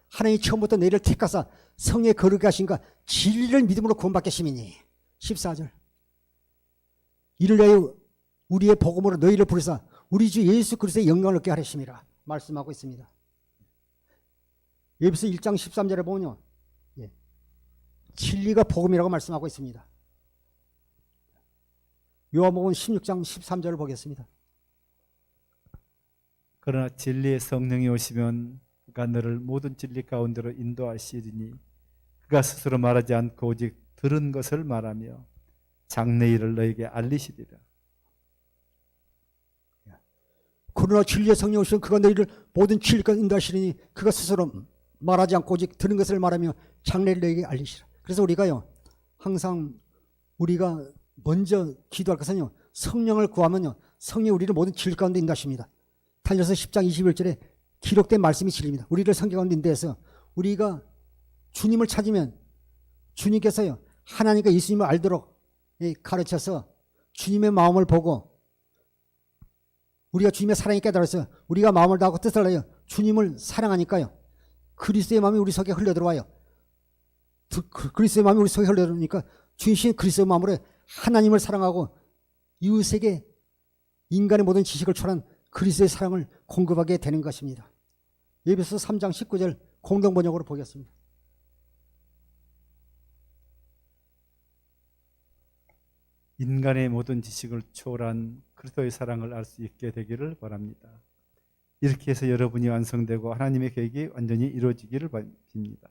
하나님이 처음부터 너희를 택하사 성에 거룩하게 하신가 진리를 믿음으로 구원받게 하심이니. 14절 이를 위하여 우리의 복음으로 너희를 부르사 우리 주 예수 그리스도의 영광을 얻게 하심이라 말씀하고 있습니다. 에베소 1장 13절에 보면요, 진리가 복음이라고 말씀하고 있습니다. 요한복음 16장 13절을 보겠습니다. 그러나 진리의 성령이 오시면 그가 너를 모든 진리 가운데로 인도하시리니 그가 스스로 말하지 않고 오직 들은 것을 말하며 장래 일을 너에게 알리시리라. 그러나 진리의 성령이 오시면 그가 너희를 모든 진리 가운데 인도하시리니 그가 스스로 말하지 않고 오직 들은 것을 말하며 장래를 너에게 알리시라. 그래서 우리가요, 항상 우리가 먼저 기도할 것은요, 성령을 구하면요, 성령이 우리를 모든 진리 가운데 인도하십니다. 달려서 10장 21절에 기록된 말씀이 진리입니다. 우리를 성경 가운데 인도해서 우리가 주님을 찾으면 주님께서요, 하나님과 예수님을 알도록 가르쳐서 주님의 마음을 보고 우리가 주님의 사랑이 깨달아서 우리가 마음을 다하고 뜻을 다하여 주님을 사랑하니까요, 그리스도의 마음이 우리 속에 흘러들어와요. 그리스도의 마음이 우리 속에 흘러들어오니까 주신 그리스도의 마음으로 하나님을 사랑하고 이웃에게 인간의 모든 지식을 초월한 그리스도의 사랑을 공급하게 되는 것입니다. 에베소 3장 19절 공동번역으로 보겠습니다. 인간의 모든 지식을 초월한 그리스도의 사랑을 알 수 있게 되기를 바랍니다. 이렇게 해서 여러분이 완성되고 하나님의 계획이 완전히 이루어지기를 빕니다.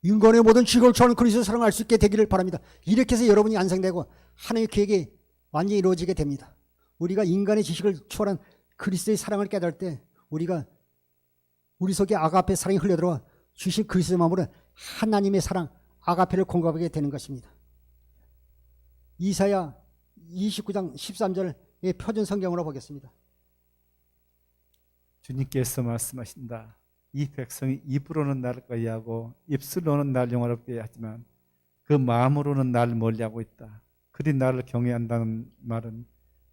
인간의 모든 지식을 초월한 그리스도의 사랑을 알 수 있게 되기를 바랍니다. 이렇게 해서 여러분이 완성되고 하나님의 계획이 완전히 이루어지게 됩니다. 우리가 인간의 지식을 초월한 그리스도의 사랑을 깨달을 때 우리가 우리 속에 아가페 사랑이 흘러들어와 주신 그리스도의 마음으로 하나님의 사랑 아가페를 공급하게 되는 것입니다. 이사야 29장 13절의 표준 성경으로 보겠습니다. 주님께서 말씀하신다. 이 백성이 입으로는 나를 거리하고 입술로는 나를 영화롭게 하지만 그 마음으로는 나를 멀리하고 있다. 그리 나를 경외한다는 말은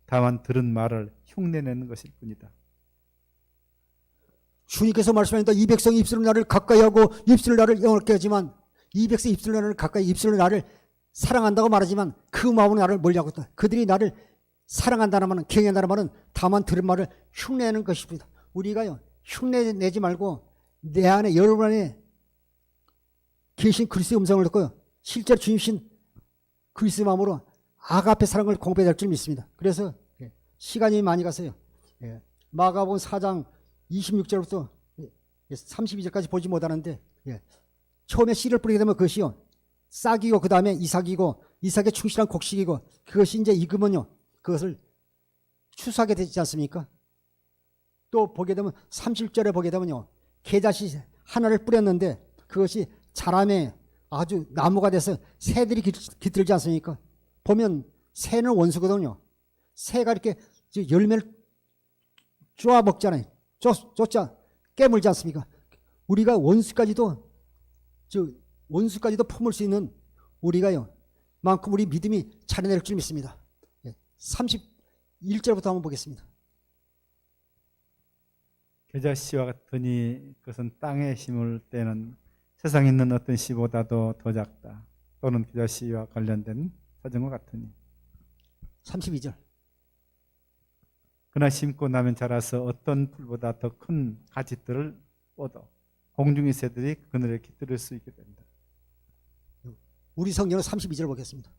다만 들은 말을 흉내내는 것일 뿐이다. 주님께서 말씀하신다. 이 백성이 입술로 나를 가까이하고 입술로 나를 영화롭게 하지만 이 백성이 입술로 나를 가까이 입술로 나를 사랑한다고 말하지만 그 마음으로 나를 멀리하고 있다. 그들이 나를 사랑한다는 말은 경외한다는 말은 다만 들은 말을 흉내내는 것입니다. 우리가요, 흉내내지 말고 내 안에 여러분 안에 계신 그리스도의 음성을 듣고요, 실제로 주님신 그리스도의 마음으로 아가페 사랑을 공부해야 될 줄 믿습니다. 그래서 시간이 많이 갔어요. 마가복음 4장 26절부터 32절까지 보지 못하는데, 처음에 씨를 뿌리게 되면 그것이요, 싹이고 그 다음에 이삭이고 이삭의 충실한 곡식이고 그것이 이제 익으면요, 그것을 추수하게 되지 않습니까? 또 보게 되면 30절에 보게 되면요, 게잣이 하나를 뿌렸는데 그것이 자라매 아주 나무가 돼서 새들이 깃들지 않습니까? 보면 새는 원수거든요. 새가 이렇게 열매를 쪼아 먹잖아요. 쫓아 깨물지 않습니까? 우리가 원수까지도 품을 수 있는 우리가요, 만큼 우리 믿음이 자라낼 줄 믿습니다. 31절부터 한번 보겠습니다. 겨자씨와 같으니 그것은 땅에 심을 때는 세상에 있는 어떤 씨보다도 더 작다. 또는 겨자씨와 관련된 사정과 같으니. 32절. 그러나 심고 나면 자라서 어떤 풀보다 더 큰 가지들을 뻗어 공중의 새들이 그늘에 깃들일 수 있게 된다. 우리 성경은 32절 보겠습니다.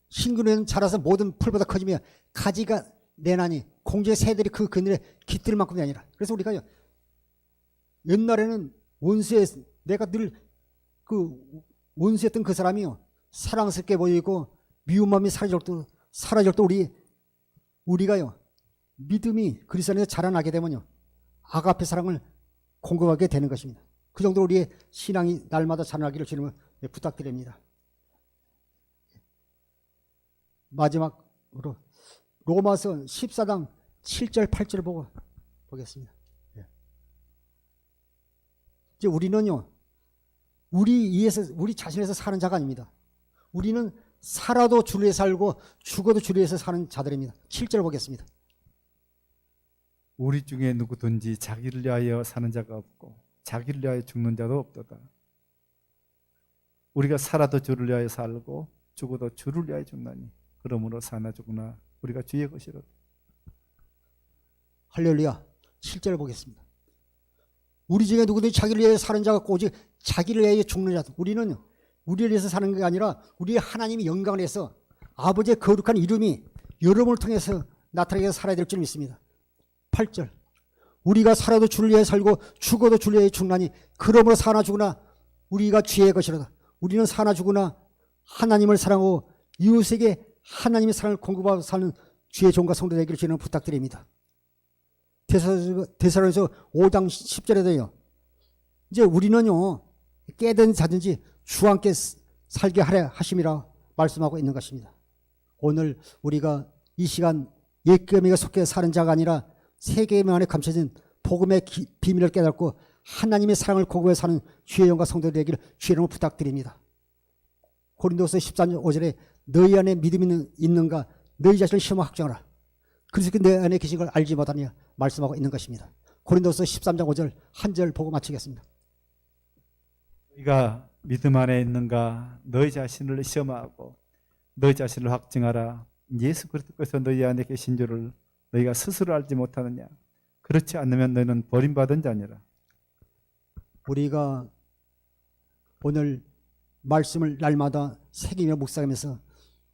신근에는 자라서 모든 풀보다 커지며 가지가 내나니 공중의 새들이 그 그늘에 깃들 만큼이 아니라. 그래서 우리가요, 옛날에는 내가 늘 그 원수였던 그 사람이요, 사랑스럽게 보이고 미운 마음이 사라졌도 우리가요, 믿음이 그리스도 안에서 자라나게 되면요, 아가페 사랑을 공급하게 되는 것입니다. 그 정도로 우리의 신앙이 날마다 자라나기를 주님을 부탁드립니다. 마지막으로 로마서 14장 7절 8절 보겠습니다. 이제 우리는요, 우리 자신에서 사는 자가 아닙니다. 우리는 살아도 주를 위해 살고 죽어도 주를 위해서 사는 자들입니다. 7절 보겠습니다. 우리 중에 누구든지 자기를 위하여 사는 자가 없고 자기를 위하여 죽는 자도 없도다. 우리가 살아도 주를 위하여 살고 죽어도 주를 위하여 죽나니 그러므로 사나 죽으나 우리가 주의 것이로다. 할렐루야. 7절 보겠습니다. 우리 중에 누구든지 자기를 위해 사는 자가 없고 오직 자기를 위해 죽는 자. 우리는 우리를 위해서 사는 게 아니라 우리 하나님이 영광을 해서 아버지의 거룩한 이름이 여러분을 통해서 나타나게 해서 살아야 될 줄 믿습니다. 8절. 우리가 살아도 주를 위해 살고 죽어도 주를 위해 죽나니 그러므로 사나 죽으나 우리가 주의 것이로다. 우리는 사나 죽으나 하나님을 사랑하고 이웃에게 하나님의 사랑을 공급하고 사는 주의 종과 성도 되기를 주님 부탁드립니다. 데살로니가서 5장 10절에도요. 이제 우리는요. 깨든 자든지 주와 함께 살게 하려 하심이라 말씀하고 있는 것입니다. 오늘 우리가 이 시간 옛개미가 속해 사는 자가 아니라 세계의 안에 감춰진 복음의 비밀을 깨닫고 하나님의 사랑을 공급해 사는 주의 영과 성도들 되기를 주의 이름으로 부탁드립니다. 고린도서 14장 5절에 너희 안에 믿음이 있는가 너희 자신을 시험하고 확정하라. 그리스도 내 안에 계신 걸 알지 못하냐 말씀하고 있는 것입니다. 고린도서 13장 5절 한 절 보고 마치겠습니다. 너희가 믿음 안에 있는가 너희 자신을 시험하고 너희 자신을 확증하라. 예수 그리스도께서 너희 안에 계신 줄을 너희가 스스로 알지 못하느냐. 그렇지 않으면 너희는 버림받은 자니라. 우리가 오늘 말씀을 날마다 새기며 묵상하면서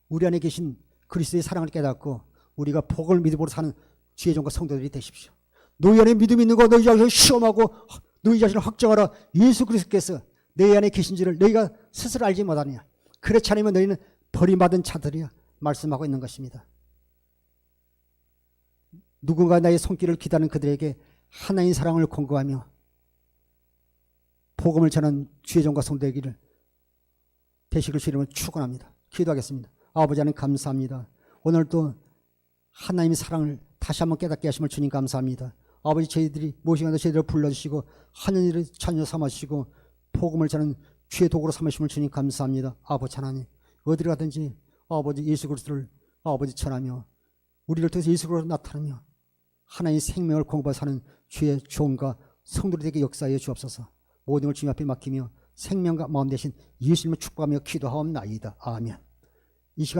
우리 안에 계신 그리스도의 사랑을 깨닫고 우리가 복을 믿음으로 사는 주의 종과 성도들이 되십시오. 너희 안에 믿음이 있는 거 너희 자신을 시험하고 너희 자신을 확정하라. 예수 그리스도께서 너희 안에 계신지를 너희가 스스로 알지 못하느냐. 그렇지 않으면 너희는 버림받은 자들이야 말씀하고 있는 것입니다. 누군가 나의 손길을 기다리는 그들에게 하나님의 사랑을 공급하며 복음을 전하는 주의 종과 성도 되기를 되시길 주님을 축원합니다. 기도하겠습니다. 아버지 하나님 감사합니다. 오늘도 하나님의 사랑을 다시 한번 깨닫게 하심을 주님 감사합니다. 아버지 저희들이 무엇인가도 저희들을 불러주시고 하는 일을 찬여 삼아주시고 복음을 전하는 주의 도구로 삼으심을 주님 감사합니다. 아버지 하나님 어디를 가든지 아버지 예수 그리스도를 아버지 전하며 우리를 통해서 예수 그리스도로 나타나며 하나님의 생명을 공부하여 사는 주의 종과 성도들에게 역사하여 주옵소서. 모든 걸 주님 앞에 맡기며 생명과 마음 대신 예수님을 축복하며 기도하옵나이다. 아멘. 이 시간